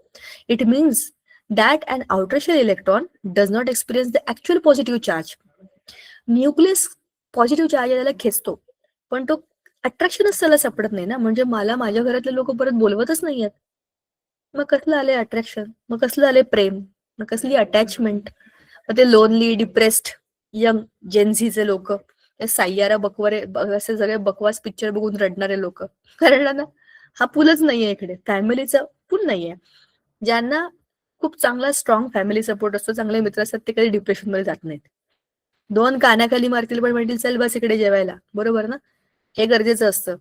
It means that an outer shell electron does not experience the actual positive charge. Nucleus positive charge याला खेचतो, पण तो अट्रॅक्शनच त्याला सापडत नाही ना. म्हणजे मला माझ्या घरातले लोक परत बोलवतच नाहीयेत, मग कसलं आले अट्रॅक्शन, मग कसलं आले प्रेम, मग कसली अटॅचमेंट. मग ते लोनली, डिप्रेस्ड यंग जेनझीचे लोक, साय्यारा बकवरे, असे सगळे बकवास पिक्चर बघून रडणारे लोक, कारण ना हा पूलच नाहीये इकडे, फॅमिलीचा पूल नाहीये. ज्यांना खूप चांगला स्ट्रॉंग फॅमिली सपोर्ट असतो, चांगले मित्र असतात, ते कधी डिप्रेशन मध्ये जात नाहीत. दोन कानाखाली मारतील पण म्हणतील चल बस इकडे जेवायला. बरोबर ना, हे गरजेचं असतं.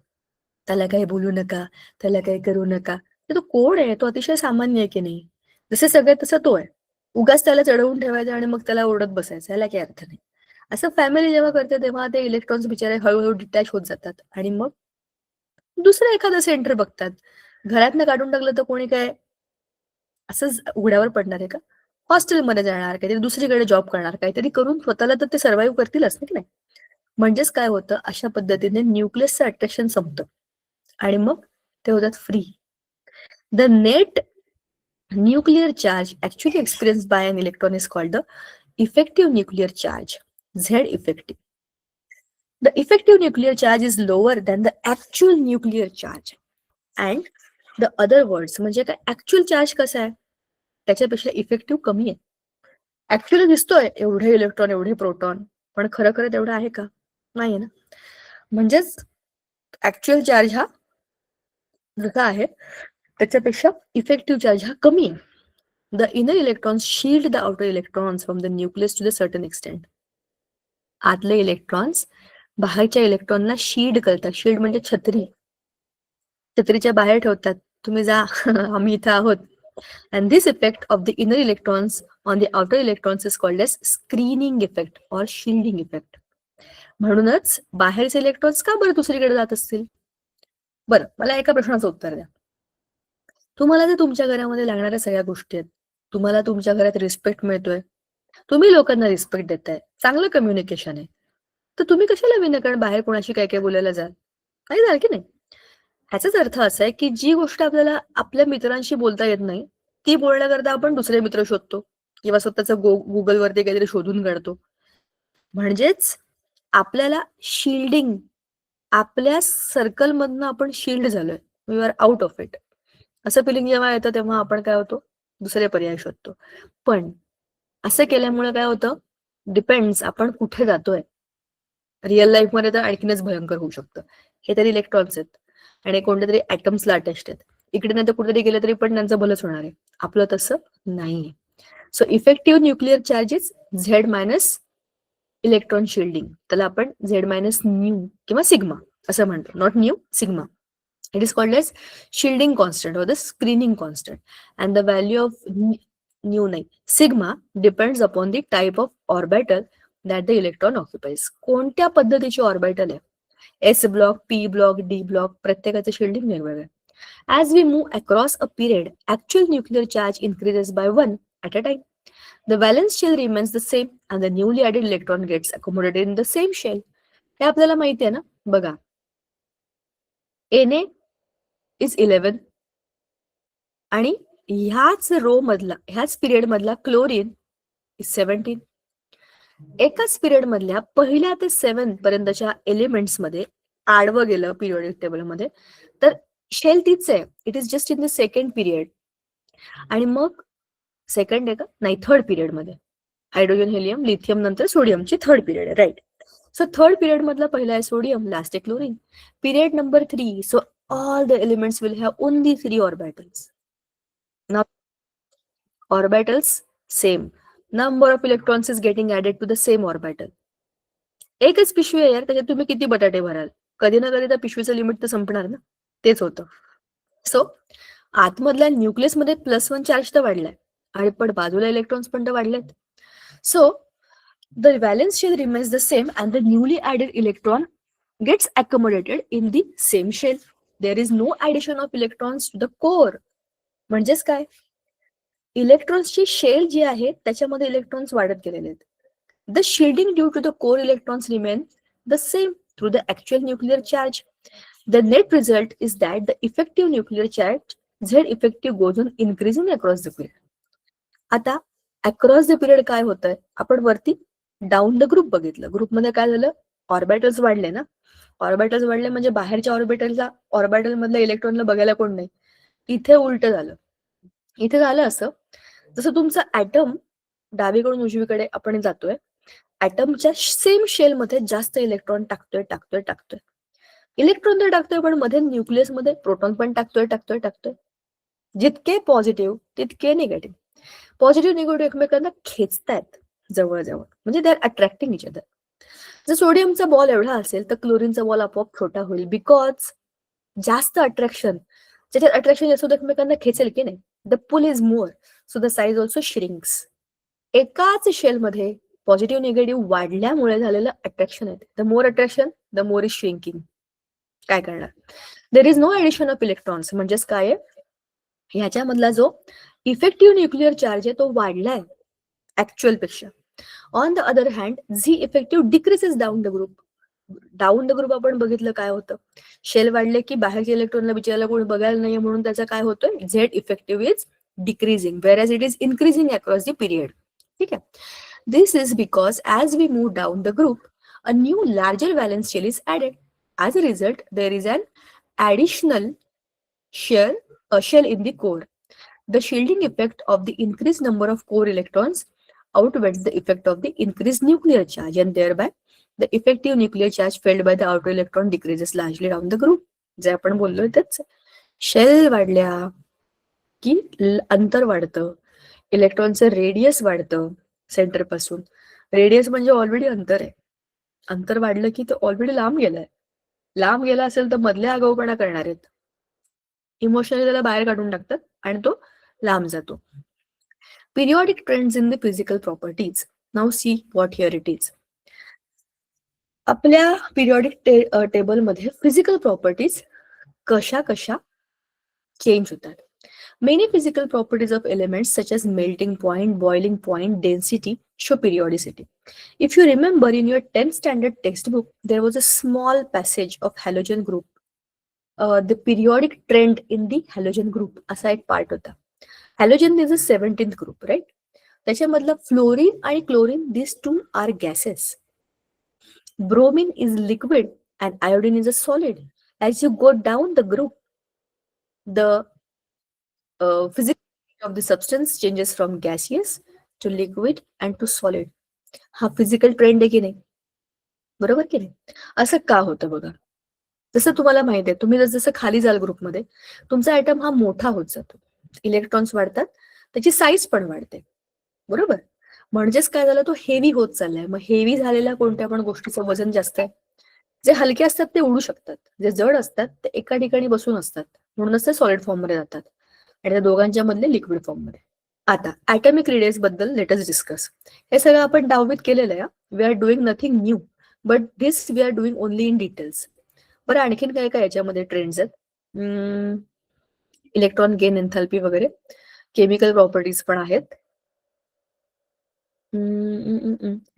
त्याला काही बोलू नका, त्याला काही करू नका. तो कोण आहे, तो अतिशय सामान्य आहे की नाही, जसे सगळे तसं तो आहे. उगाच त्याला चढवून ठेवायचं आणि मग त्याला ओरडत बसायचं, याला काही अर्थ नाही. असं फॅमिली जेव्हा करते तेव्हा ते इलेक्ट्रॉन्स बिचारे हळूहळू डिटॅच होत जातात आणि मग दुसरं एखादं सेंटर बघतात. घरातनं काढून टाकलं तर कोणी काय असंच उघड्यावर पडणार आहे का, हॉस्टेलमध्ये जाणार, काहीतरी दुसरीकडे जॉब करणार, काहीतरी करून स्वतःला तर ते सर्व्हाइव्ह करतीलच की नाही. म्हणजेच काय होतं, अशा पद्धतीने न्यूक्लियसचं अट्रॅक्शन संपतं आणि मग ते होतात free. The net nuclear charge actually experienced by an electron is called the effective nuclear charge, Z effective. The effective nuclear charge is lower than the actual nuclear charge. And the other words, म्हणजे काय, ऍक्च्युअल चार्ज कसा आहे त्याच्यापेक्षा इफेक्टिव्ह कमी आहे. ऍक्च्युअली दिसतोय एवढे इलेक्ट्रॉन, एवढे प्रोटॉन, पण खरं खरं तेवढं आहे का, नाहीये ना. म्हणजेच ऍक्च्युअल चार्ज हा जसा आहे त्याच्यापेक्षा इफेक्टिव्ह चार्ज हा कमी आहे. The inner electrons shield the outer electrons from the nucleus to the certain extent. आतले इलेक्ट्रॉन्स बाहेरच्या इलेक्ट्रॉनला शील्ड करतात. शील्ड म्हणजे छत्री, छत्रीच्या बाहेर ठेवतात, तुम्ही जा आम्ही इथं आहोत. And this effect of the inner electrons on the outer electrons is called as screening effect or shielding effect. म्हणूनच बाहेरचे इलेक्ट्रॉन्स का बरं दुसरीकडे जात असतील. बरं, मला एका प्रश्नाचं उत्तर द्या. तुम्हाला जर तुमच्या घरामध्ये लागणाऱ्या सगळ्या गोष्टी आहेत, तुम्हाला तुमच्या घरात रिस्पेक्ट मिळतोय, तुम्ही लोकांना रिस्पेक्ट देताय, चांगलं कम्युनिकेशन आहे, तर तुम्ही कशाला विनाकारण बाहेर कोणाशी काय काय बोलायला जाल, काही झालं की नाही. ह्याचाच अर्थ असा आहे की जी गोष्ट आपल्याला आपल्या मित्रांशी बोलता येत नाही, ती बोलण्याकरता आपण दुसरे मित्र शोधतो किंवा स्वतःचं गुगलवरती काहीतरी शोधून काढतो. म्हणजेच आपल्याला शिल्डिंग, आपल्या सर्कलमधनं आपण शिल्ड झालोय, we are out of it, असं फिलिंग जेव्हा येतं तेव्हा आपण काय होतो, दुसरे पर्याय शोधतो. पण असं केल्यामुळे काय होतं, डिपेंड्स आपण कुठे जातोय. रिअल लाईफमध्ये तर आणखीनच भयंकर होऊ शकतं. हे तरी इलेक्ट्रॉन्स आहेत आणि कोणत्या तरी ऍटम्सला अटॅच्ड आहेत. इकडे नाही तर कुठेतरी गेले तरी पण त्यांचं भलंच होणार आहे. आपलं तसं नाहीये. So effective nuclear charges Z minus electron shielding, त्याला आपण झेड मायनस न्यू किंवा सिग्मा असं म्हणतो. Not new, sigma. It is called as shielding constant or the screening constant, and the value of nu नाही sigma depends upon the type of orbital that the electron occupies. कोणत्या पद्धतीची ऑर्बिटल आहे, S block, P block, D block, प्रत्येकाचं शिल्डिंग वेगवेगळं. As we move across a period, actual nuclear charge increases by 1 at a time. The valence shell remains the same and the newly added electron gets accommodated in the same shell. हे आपल्याला माहिती आहे ना. बघा, Na is 11 आणि ह्याच रो मधला, ह्याच पिरियड मधला क्लोरीन इज 17. एकाच पिरियड मधल्या पहिल्या ते 7 पर्यंतच्या एलिमेंट्स मध्ये आडवं गेलं पिरियोडिक टेबल मध्ये तर शेल तीच आहे. It is just in the second period. आणि मग सेकंड आहे का नाही, थर्ड पिरियड मध्ये हायड्रोजन, हेलियम, लिथियम नंतर सोडियमची थर्ड पिरियड आहे, राईट. सो थर्ड पिरियड मधला पहिला आहे सोडियम, लास्ट आहे chlorine. Period number 3, so all the elements will have only 3 orbitals. Now orbitals same, number of electrons is getting added to the same orbital. एकच पिशवी आहे यार, त्याच्यात तुम्ही किती बटाटे भराल, कधी ना कधी तर पिशवीचं लिमिट तर संपणार ना. तेच होतं. सो आतमधल्या न्यूक्लियस मध्ये +1 चार्ज तर वाढलाय आणि पण बाजूला इलेक्ट्रॉन्स पण तर वाढलेत. So the valence shell remains the same and the newly added electron gets accommodated in the same shell. There is no addition of electrons to the core. म्हणजेच काय, इलेक्ट्रॉन्सची शेल जी आहे त्याच्यामध्ये इलेक्ट्रॉन्स वाढत गेलेले आहेत. The shielding due to the core electrons remain the same through the actual nuclear charge. The net result is that the effective nuclear charge Z effective goes on increasing across the period. आता अक्रॉस द पिरियड काय होतंय, आपण वरती डाऊन द ग्रुप बघितलं. ग्रुपमध्ये काय झालं, ऑर्बिटल्स वाढले ना. ऑर्बिटल्स वाढले म्हणजे बाहेरच्या ऑर्बिटल मधल्या इलेक्ट्रॉनला बघायला कोण नाही. इथे उलट झालं. इथे झालं असं, जसं तुमचा ऍटम डावीकडून उजवीकडे आपण जातोय, ऍटमच्या सेम शेल मध्ये जास्त इलेक्ट्रॉन टाकतोय. इलेक्ट्रॉन तर टाकतोय पण मध्ये न्यूक्लियस मध्ये प्रोटॉन पण टाकतोय. जितके पॉझिटिव्ह तितके निगेटिव्ह. पॉझिटिव्ह निगेटिव्ह एकमेकांना खेचतायत जवळजवळ, म्हणजे they are attracting each other. जर सोडियमचा बॉल एवढा असेल तर क्लोरीनचा बॉल आपोआप छोटा होईल, बिकॉज जास्त अट्रॅक्शन, ज्याच्यात अट्रॅक्शन जास्त एकमेकांना खेचेल की नाही. The pull is more, so the size also shrinks. एकाच शेलमध्ये पॉझिटिव्ह निगेटिव्ह वाढल्यामुळे झालेलं अट्रॅक्शन आहे. The more attraction the more is shrinking. काय करणार, there is no addition of electrons. म्हणजेच काय आहे, ह्याच्यामधला जो इफेक्टिव्ह न्यूक्लिअर चार्ज आहे तो वाढलाय ऍक्च्युअल पेक्षा. On the other hand Z effective decreases down the group. Down the group आपण बघितलं काय होतं, शेल वाढले की बाहेरच्या इलेक्ट्रॉनला बिचारायला कोणी बघायला नाहीये, म्हणून त्याचा काय होतोय, Z effective is decreasing whereas it is increasing across the period. ठीक आहे. This is because as we move down the group, a new larger valence shell is added. As a result, there is an additional shell in the core. The shielding effect of the increased number of core electrons outweighs the effect of the increased nuclear charge, and thereby the effective nuclear charge felt by the outer electron decreases largely down the group. जे आपण बोललोय तेच. शेल वाढल्या की अंतर वाढतं, इलेक्ट्रॉनचं रेडियस वाढतं सेंटर पासून. रेडियस म्हणजे ऑलरेडी अंतर आहे. अंतर वाढलं की तो ऑलरेडी लांब गेलाय. लांब गेला असेल तर मधल्या आगाऊपणा करणार आहेत, इमोशनली त्याला बाहेर काढून टाकतात आणि तो लांब जातो. Periodic trends in the physical properties. Now see what here it is. आपल्या पिरियॉडिक टेबलमध्ये फिजिकल प्रॉपर्टीज कशा चेंज होतात. Many physical properties of elements such as melting point, boiling point, density show periodicity. If you remember in your 10th standard textbook, there was a small passage of halogen group. The periodic trend in the halogen group असा एक पार्ट होता. Halogen is a 17th group, right? त्याच्यामधला फ्लोरीन आणि chlorine, these two are gases. Bromine is liquid and iodine is a solid. As you go down the group, the physical of the substance changes from gaseous to liquid and to solid. हा फिजिकल ट्रेंड आहे की नाही, बरोबर की नाही? असं का होतं बघा. जसं तुम्हाला माहिती आहे, तुम्ही जसं खाली जाल ग्रुपमध्ये, तुमचा ऍटम हा मोठा होत जातो, इलेक्ट्रॉन्स वाढतात, त्याची साईज पण वाढते, बरोबर? म्हणजेच काय झालं, तो हेवी होत चाललाय. मग हेवी झालेल्या कोणत्या पण गोष्टीचं वजन जास्त आहे. जे हलके असतात ते उडू शकतात, जे जड असतात ते एका ठिकाणी बसून असतात, म्हणूनच ते सॉलिड फॉर्म मध्ये जातात आणि त्या दोघांच्या मधले लिक्विड फॉर्म मध्ये. आता ऍटॉमिक रेडियस बद्दल लेटस डिस्कस. हे सगळं आपण 10वीत केलेलं आहे. We are doing nothing new, but this we are doing only in details. बरं, आणखीन काय काय याच्यामध्ये ट्रेंड्स आहेत? इलेक्ट्रॉन गेन, एन्थॅल्पी वगैरे, केमिकल प्रॉपर्टीज पण आहेत.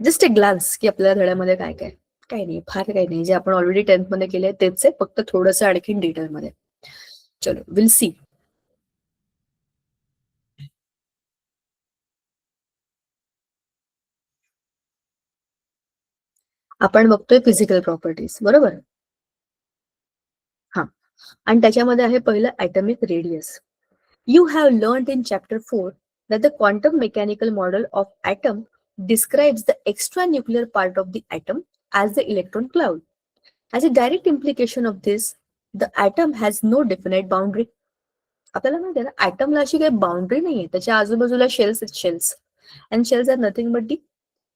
जस्ट ए ग्लान्स की आपल्या धड्यामध्ये काय काय. काही नाही, फार काही नाही, जे आपण ऑलरेडी 10th मध्ये केले तेच आहे, फक्त थोडंसं आणखीन डिटेलमध्ये. चलो, विल सी. आपण बघतोय फिजिकल प्रॉपर्टीज, बरोबर? हा, आणि त्याच्यामध्ये आहे पहिलं atomic radius. You have learned in chapter 4 that the quantum mechanical model of atom describes the extranuclear part of the atom as the electron cloud. As a direct implication of this, the atom has no definite boundary. आपल्याला माहिती आहे ना, ऍटमला अशी काही बाउंड्री नाहीये, त्याच्या आजूबाजूला शेल्स आहेत, shells. And shells are nothing but the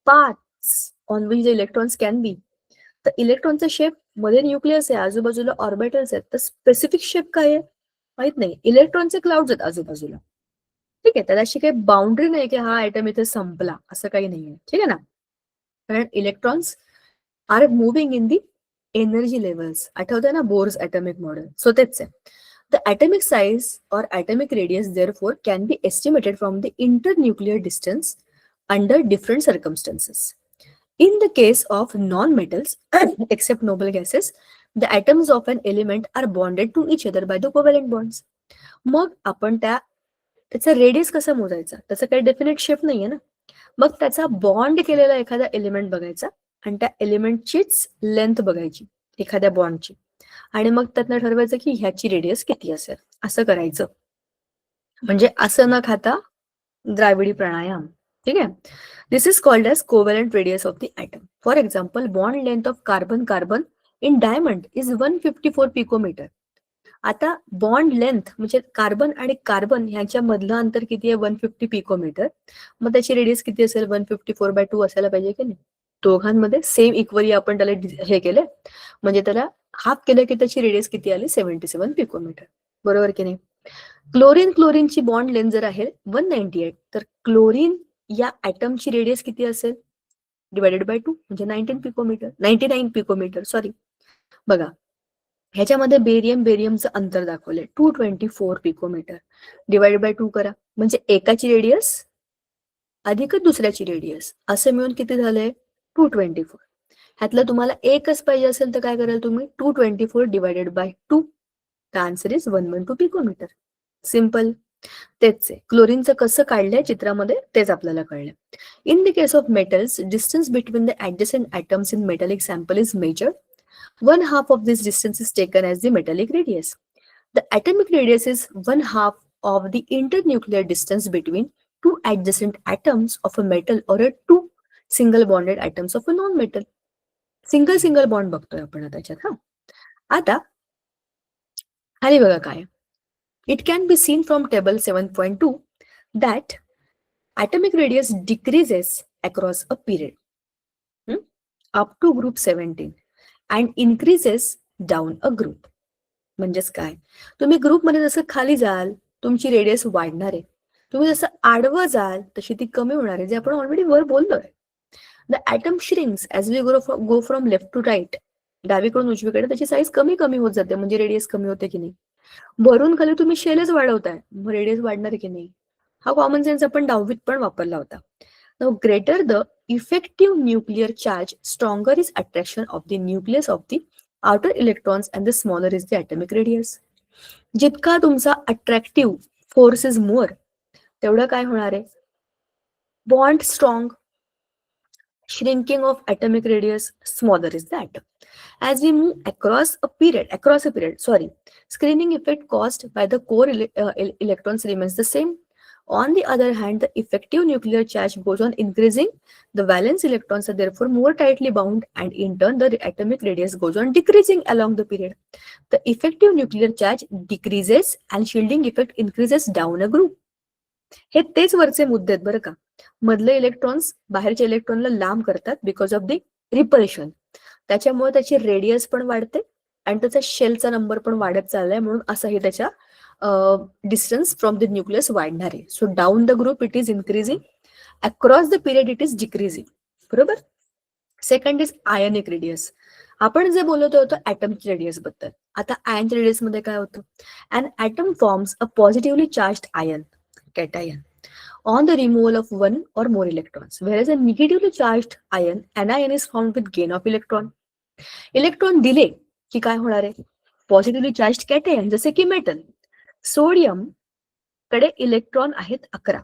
parts on which the electrons can be. तर इलेक्ट्रॉनचा शेप मध्ये न्यूक्लियस आहे, आजूबाजूला ऑर्बिटल्स आहेत, तर स्पेसिफिक शेप काय आहे माहित नाही. इलेक्ट्रॉनचे क्लाउड्स आहेत आजूबाजूला, ठीक आहे. त्याला अशी काही बाउंड्री नाही की हा आयटम इथे संपला, असं काही नाहीये, ठीक आहे ना. कारण electrons are moving in the energy levels. आठवतंय ना बोर्स ॲटॉमिक मॉडेल? सो तेच आहे. The atomic size or atomic radius therefore can be estimated from the internuclear distance under different circumstances. In the case of non-metals, except noble gases, the atoms of an element are bonded to each other by the covalent bonds. मग आपण त्याचा रेडियस कसा मोजायचा? त्याचा काही डेफिनेट शेप नाहीये ना. मग त्याचा बॉन्ड केलेला एखादा एलिमेंट बघायचा आणि त्या एलिमेंटचीच लेंथ बघायची, एखाद्या बॉन्डची, आणि मग त्यातनं ठरवायचं की ह्याची रेडियस किती असेल. असं करायचं. म्हणजे असं न खाता द्राविडी प्राणायाम, ठीक आहे. This is called as covalent radius of the atom. For example, bond length of carbon carbon in diamond is 154 picometer. आता बॉन्ड लेंथ म्हणजे कार्बन आणि कार्बन ह्याच्या मधलं अंतर किती आहे? 150 पिकोमीटर. मग त्याची रेडियस किती असेल? 154/2 असायला पाहिजे की नाही? दोघांमध्ये सेम इक्वली आपण त्याला हे केलं, म्हणजे त्याला हाफ केलं की त्याची रेडियस किती आली? 77 पिकोमीटर, बरोबर की नाही? क्लोरीनची बॉन्ड लेंथ जर आहे 198, तर क्लोरीन या ॲटमची रेडियस किती असेल? डिवायडेड बाय 2 म्हणजे 99 पिकोमीटर, सॉरी. बघा, ह्याच्यामध्ये बेरियमचं अंतर दाखवलंय 224 पिकोमीटर. डिवाइडेड बाय 2 करा, म्हणजे एकाची रेडियस अधिक दुसऱ्याची रेडियस असं मिळून किती झालंय? 224. ह्यातलं तुम्हाला एकच पाहिजे असेल तर काय कराल तुम्ही? 224 divided by 2. The answer is 112 picometer. Simple. तेच आहे. क्लोरीनचं कसं काढलंय चित्रामध्ये तेच आपल्याला कळलंय. In the case of metals, distance between the adjacent atoms in metallic sample is measured. 1/2 of this distance is taken as the metallic radius. The atomic radius is 1/2 of the internuclear distance between two adjacent atoms of a metal or a two single bonded atoms of a non-metal. Single bond बघतोय आपण त्याच्यात. हा, आता खाली बघा काय. It can be seen from table 7.2 that atomic radius decreases across a period up to group 17 and increases down a group. म्हणजेच काय, तुम्ही ग्रुपमध्ये जसं खाली जाल तुमची रेडियस वाढणार आहे, तुम्ही जसं आडवं जाल तशी ती कमी होणार आहे, जे आपण ऑलरेडी वर बोललोय. The atom shrinks as we go from left to right. डावीकडून उजवीकडे त्याची साईज कमी कमी होत जाते, म्हणजे रेडियस कमी होते की नाही. वरून खाली तुम्ही शेलच वाढवताय, मग रेडियस वाढणार की नाही. हा कॉमन सेन्स आपण 10वीत पण वापरला होता. Now, greater the effective nuclear charge, stronger is attraction of the nucleus of the outer electrons and the smaller is the atomic radius. जितका तुमचा अट्रॅक्टिव्ह फोर्स इज मोर, तेवढं काय होणार आहे? Bond strong. Shrinking of atomic radius, smaller is the atom. As we move across a period, screening effect caused by the core electrons remains the same. On the other hand, the effective nuclear charge goes on increasing. The valence electrons are therefore more tightly bound, and in turn, the atomic radius goes on decreasing along the period. The effective nuclear charge decreases and shielding effect increases down a group. हे तेच वरचे मुद्दे आहेत बरं का. मधले इलेक्ट्रॉन्स बाहेरच्या इलेक्ट्रॉनला लांब करतात बिकॉज ऑफ द रिपल्शन. त्याच्यामुळे त्याची रेडियस पण वाढते आणि त्याचा शेलचा नंबर पण वाढत चाललाय, म्हणून असंही त्याच्या डिस्टन्स फ्रॉम द न्यूक्लियस वाढणार आहे. So down the group it is increasing, across the period it is decreasing. बरोबर. Second is ionic radius. आपण जे बोलत होतो ऍटमच्या रेडियस बद्दल, आता आयनच्या रेडियस मध्ये काय होतं? An atom forms a positively charged ion, cation, on the removal of one or more electrons, whereas a negatively charged ion, anion, is formed with gain of electron. Electron दिले की काय होणार आहे? पॉझिटिव्हली चार्ज्ड कॅटायन, जसे की मेटल. सोडियम कडे इलेक्ट्रॉन आहेत 11,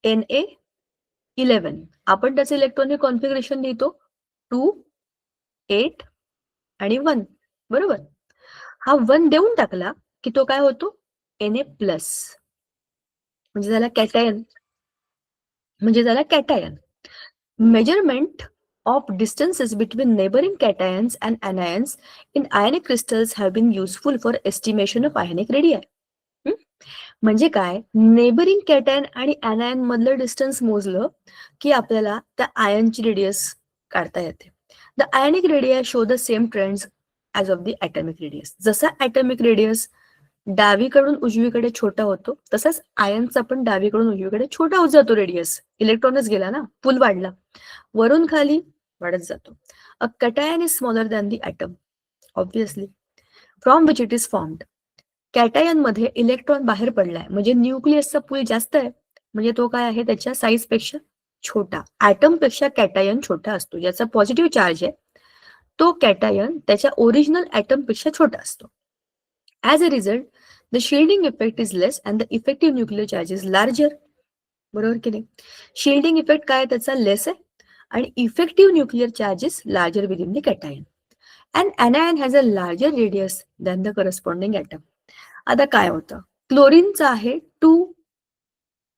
Na11. आपण त्याचे इलेक्ट्रॉनिक कॉन्फिगरेशन लिहितो 2, 8 आणि 1. बरोबर. हा 1 देऊन टाकला की तो काय होतो? Na+, म्हणजे झाला cation. Measurement of distances between neighboring cations and anions in ionic crystals have been useful for estimation of ionic radii. म्हणजे काय? नेबरिंग कॅटायन आणि anion मधलं डिस्टन्स मोजलं की आपल्याला त्या आयनची रेडियस काढता येते. The ionic radii show the same trends as of the atomic radius. जसा ॲटॉमिक रेडियस डावीकडून उजवीकडे छोटा होतो, तसाच आयनचा पण डावीकडून उजवीकडे छोटा होत जातो रेडियस. इलेक्ट्रॉनच गेला ना, पूल वाढला, वरून खाली वाढत जातो. A cation is smaller than the atom obviously from which it is formed. Cation मध्ये इलेक्ट्रॉन बाहेर पडलाय म्हणजे न्यूक्लियसचा पूल जास्त आहे, म्हणजे तो काय आहे? त्याच्या साईज पेक्षा छोटा. ॲटम पेक्षा कॅटायन छोटा असतो. ज्याचा पॉझिटिव्ह चार्ज आहे तो कॅटायन त्याच्या ओरिजिनल ॲटम पेक्षा छोटा असतो. As a result, the shielding effect is less and the effective nuclear charge is larger. बरोबर की नाही? शिल्डिंग इफेक्ट काय त्याचा? लेस आहे आणि effective nuclear charge is larger within the cation. And anion has a larger radius than the corresponding atom. आता काय होतं? क्लोरीनचं आहे 2,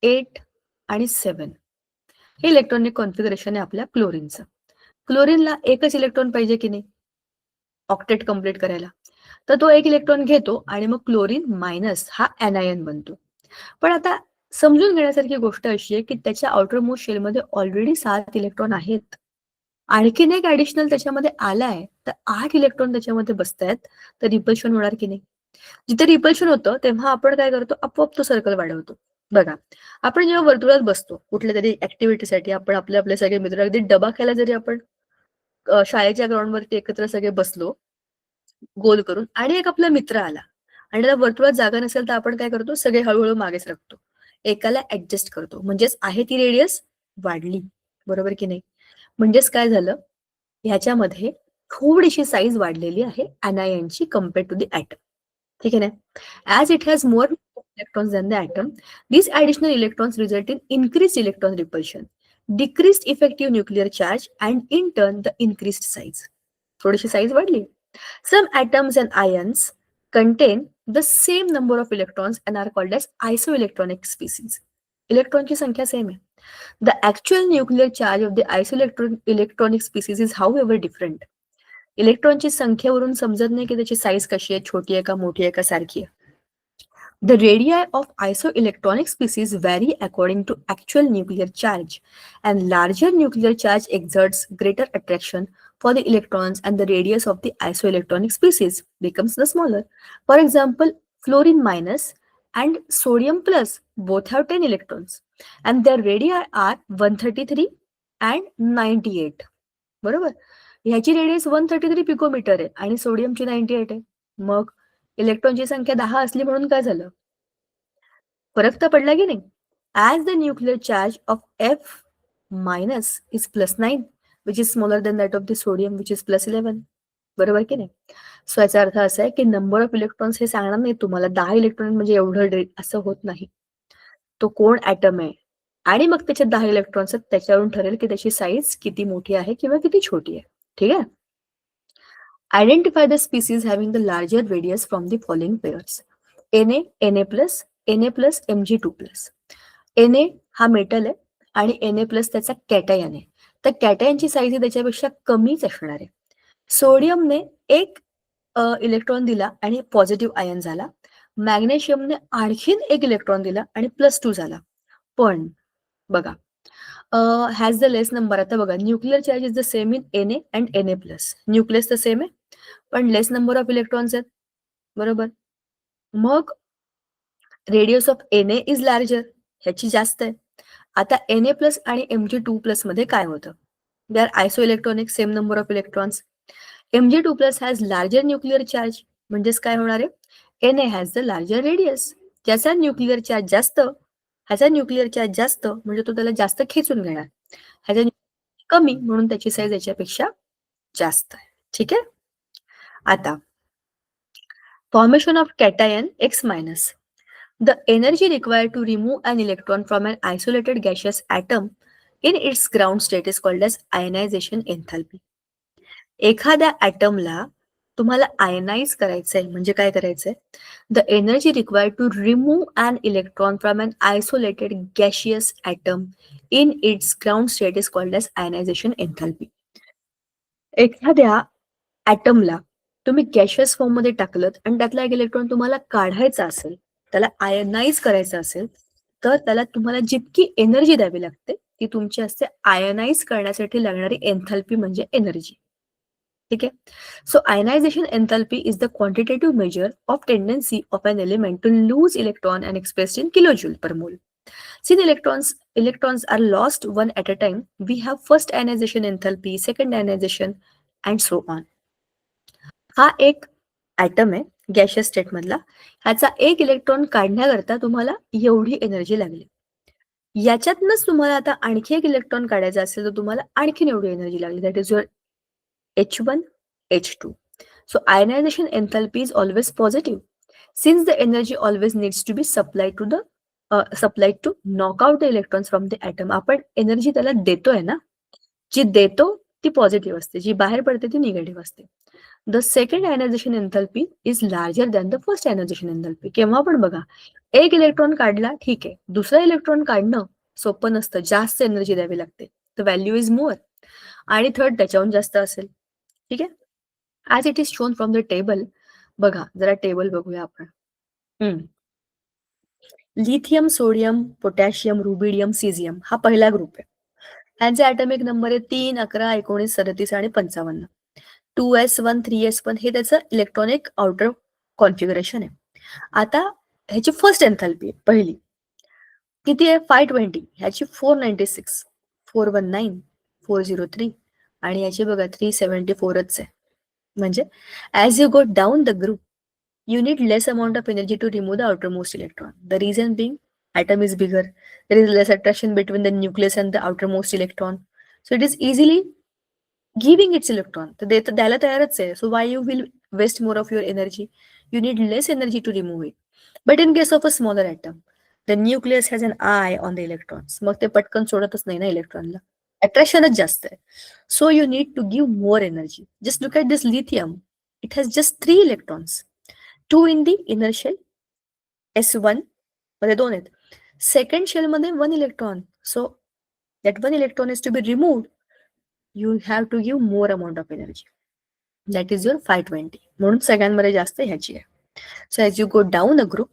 8 आणि 7. हे इलेक्ट्रॉनिक कॉन्फिगरेशन आहे आपल्या क्लोरीनचं. क्लोरीनला एकच इलेक्ट्रॉन पाहिजे की नाही ऑक्टेट कम्प्लीट करायला, तर तो एक इलेक्ट्रॉन घेतो आणि मग क्लोरीन मायनस हा anion बनतो. पण आता समजून घेण्यासारखी गोष्ट अशी आहे की त्याच्या आउटरमोस्ट शेलमध्ये ऑलरेडी 7 इलेक्ट्रॉन आहेत. आणखीन एक ऍडिशनल त्याच्यामध्ये आलाय, तर 8 इलेक्ट्रॉन त्याच्यामध्ये बसतायत, तर रिपल्शन होणार की नाही? जिथे रिपल्शन होतं तेव्हा आपण काय करतो? आपोआप तो सर्कल वाढवतो. बघा, आपण जेव्हा वर्तुळात बसतो कुठल्या तरी ऍक्टिव्हिटीसाठी, आपण आपले सगळे मित्र अगदी डबा खायला जरी आपण शाळेच्या ग्राउंडवरती एकत्र सगळे बसलो गोल करून, आणि एक आपला मित्र आला आणि त्याला वर्तुळात जागा नसेल, तर आपण काय करतो? सगळे हळूहळू मागेच राखतो, एकाला ऍडजस्ट करतो. म्हणजेच आहे ती रेडियस वाढली. बरोबर की नाही? म्हणजेच काय झालं? ह्याच्यामध्ये थोडीशी साईज वाढलेली आहे anion ची कम्पेअर्ड टू द ॲटम. ठीक आहे ना? As it has more electrons than the atom, these additional electrons result in increased electron repulsion, decreased effective nuclear charge, and in turn the increased size. थोडीशी साईज वाढली. Some atoms and ions contain the same number of electrons and are called as isoelectronic species. इलेक्ट्रॉनची संख्या सेम आहे. The actual nuclear charge of the isoelectronic species is however different. इलेक्ट्रॉनची संख्येवरून समजत नाही की त्याची साईज कशी आहे, छोटी आहे का मोठी आहे का सारखी आहे. The radii of isoelectronic species vary according to actual nuclear charge, and larger nuclear charge exerts greater attraction for the electrons, and the radius of the isoelectronic species becomes the smaller. For example, fluorine minus and sodium plus both have 10 electrons, and their radii are 133 and 98. बरोबर. ह्याची रेडियस 133 पिकोमीटर आहे आणि सोडियमची 98 आहे. मग इलेक्ट्रॉनची संख्या 10 असली म्हणून काय झालं? फरक तर पडला की नाही? As the nuclear charge of F minus is +9, which is smaller than that of the sodium which is +11. बरोबर की नाही? सो याचा अर्थ असा आहे की नंबर ऑफ इलेक्ट्रॉन्स हे सांगणार नाही तुम्हाला 10 इलेक्ट्रॉन म्हणजे एवढं असं होत नाही. तो कोण ॲटम आहे आणि मग त्याचे 10 इलेक्ट्रॉन्स आहेत, त्याच्यावरून ठरेल की त्याची साईज किती मोठी आहे किंवा किती छोटी आहे. ठीक आहे? Identify the species having the larger radius from the following pairs: Na, Na+, Na+, Mg2+. Na हा मेटल आहे आणि Na+ त्याचा कॅटायन आहे. तर कॅटायनची साईज ही त्याच्यापेक्षा कमीच असणार आहे. सोडियमने एक इलेक्ट्रॉन दिला आणि पॉझिटिव्ह आयन झाला. मॅग्नेशियमने आणखीन एक इलेक्ट्रॉन दिला आणि +2 झाला. पण बघा हॅज द लेस नंबर. आता बघा nuclear charge is the same in Na and Na+. Nucleus तर सेम आहे, पण लेस नंबर ऑफ इलेक्ट्रॉन्स आहेत. बरोबर. मग radius of Na is larger, ह्याची जास्त आहे. आता Na+ आणि Mg2+ मध्ये काय होतं? They are isoelectronic, same number of electrons. Mg2+ has larger nuclear charge, म्हणजेच काय होणार आहे? Na has the larger radius. ज्याचा न्यूक्लिअर चार्ज जास्त, ह्याचा न्यूक्लिअर चार्ज जास्त म्हणजे तो त्याला जास्त खेचून घेणार. ह्याचा कमी म्हणून त्याची साईज याच्यापेक्षा जास्त आहे. ठीक आहे. आता formation of cation X-. The energy required to remove an electron from an isolated gaseous atom in its ground state is called as ionization enthalpy. एखाद्या ॲटमला तुम्हाला आयनाइज करायचंय म्हणजे काय करायचंय? The energy required to remove an electron from an isolated gaseous atom in its ground state is called as ionization enthalpy. एखाद्या ॲटमला तुम्ही गॅशियस फॉर्ममध्ये टाकलं आणि त्यातला एक इलेक्ट्रॉन तुम्हाला काढायचा असेल, त्याला आयनाइज करायचं असेल, तर त्याला तुम्हाला जितकी एनर्जी द्यावी लागते ती तुमची असते आयनाइज करण्यासाठी लागणारी एन्थॅल्पी म्हणजे एनर्जी. ठीक आहे. So ionization enthalpy is the quantitative measure of tendency of an element to lose electron and expressed in kilojoule per mole. Since electrons are lost one at a time, we have first ionization enthalpy, second ionization, and so on. हा एक ॲटम आहे गॅशियस स्टेट मधला. ह्याचा एक इलेक्ट्रॉन काढण्याकरता तुम्हाला एवढी एनर्जी लागली. याच्यातनच तुम्हाला आता आणखी एक इलेक्ट्रॉन काढायचा असेल तर तुम्हाला आणखीन एवढी एनर्जी लागली. That is your H1, H2. So ionization enthalpy is always positive since the energy always needs to be supplied to knock out the electrons from the atom. आपण एनर्जी त्याला देतोय ना, जी देतो ती पॉझिटिव्ह असते, जी बाहेर पडते ती निगेटिव्ह असते. The second ionization enthalpy is larger than the first ionization enthalpy. केव्हा पण बघा, एक इलेक्ट्रॉन काढला ठीक आहे, दुसरा इलेक्ट्रॉन काढणं सोपं नसतं, जास्त एनर्जी द्यावी लागते. The value is more. आणि थर्ड त्याच्याहून जास्त असेल. ठीक आहे. As it is shown from the table. बघा जरा टेबल बघूया आपण. लिथियम, सोडियम, पोटॅशियम, रुबिडियम, सिझियम हा पहिला ग्रुप आहे. ह्यांचे ॲटॉमिक नंबर आहे 3, 11, 19, 37 आणि 55. 2s1, 3s1 हे त्याचं इलेक्ट्रॉनिक आउटर कॉन्फिगरेशन आहे. आता ह्याची फर्स्ट एन्थॅल्पी पहिली किती आहे? 520. ह्याची 496, 419, 403 आणि याची बघा 374च आहे. म्हणजे as you go down the group you need less amount of energy to remove the outermost electron. The reason being, atom is bigger. There is less attraction between the nucleus and the outermost electron. So it is easily giving its electron. तर ते द्यायला तयारच आहे. So why you will waste more of your energy? You need less energy to remove it. But in case of a smaller atom, the nucleus has an eye on the electrons. मग ते पटकन सोडतच नाही ना इलेक्ट्रॉनला. अट्रॅक्शनच जास्त आहे. So you need to give more energy. Just look at this lithium. It has just 3 electrons. 2 in the inner shell, S1 मध्ये 2 आहेत. सेकंड शेल मध्ये 1 electron. So that 1 electron is to be removed. You have to give more amount of energy. That is your 520. म्हणून सगळ्यांमध्ये जास्त ह्याची आहे. So as you go down a group,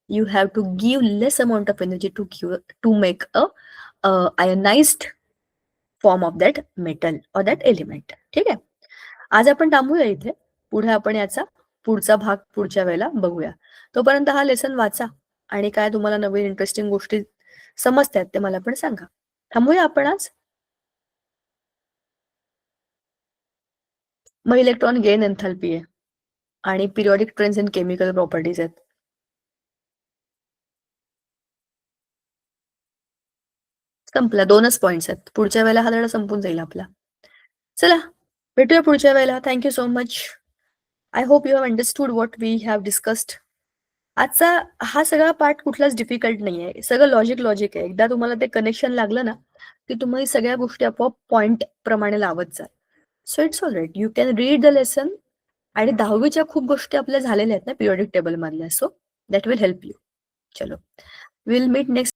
you have to give less amount of energy to make a ionized form of that metal or that element. ठीक आहे. आज आपण थांबूया इथे. पुढे आपण याचा पुढचा भाग पुढच्या वेळेला बघूया. तोपर्यंत हा लेसन वाचा आणि काय तुम्हाला नवीन इंटरेस्टिंग गोष्टी समजतात ते मला पण सांगा. थांबूया आपण आज. मग इलेक्ट्रॉन गेन एन्थॅल्पी आहे आणि periodic trends in chemical properties आहेत. संपला. 2च पॉइंट्स आहेत. पुढच्या वेळेला हा धडा संपून जाईल आपला. चला भेटूया पुढच्या वेळेला. Thank you so much. I hope you have understood what we have discussed. आजचा हा सगळा पार्ट कुठलाच डिफिकल्ट नाही आहे. सगळं लॉजिक आहे. एकदा तुम्हाला ते कनेक्शन लागलं ना की तुम्ही सगळ्या गोष्टी आपोआप पॉइंट प्रमाणे लावत जाल. So it's all right. You can read the lesson. आणि 10वीच्या खूप गोष्टी आपल्या झालेल्या आहेत ना पिरियॉडिक टेबल मधल्या. So that will help you. चलो विल मीट नेक्स्ट.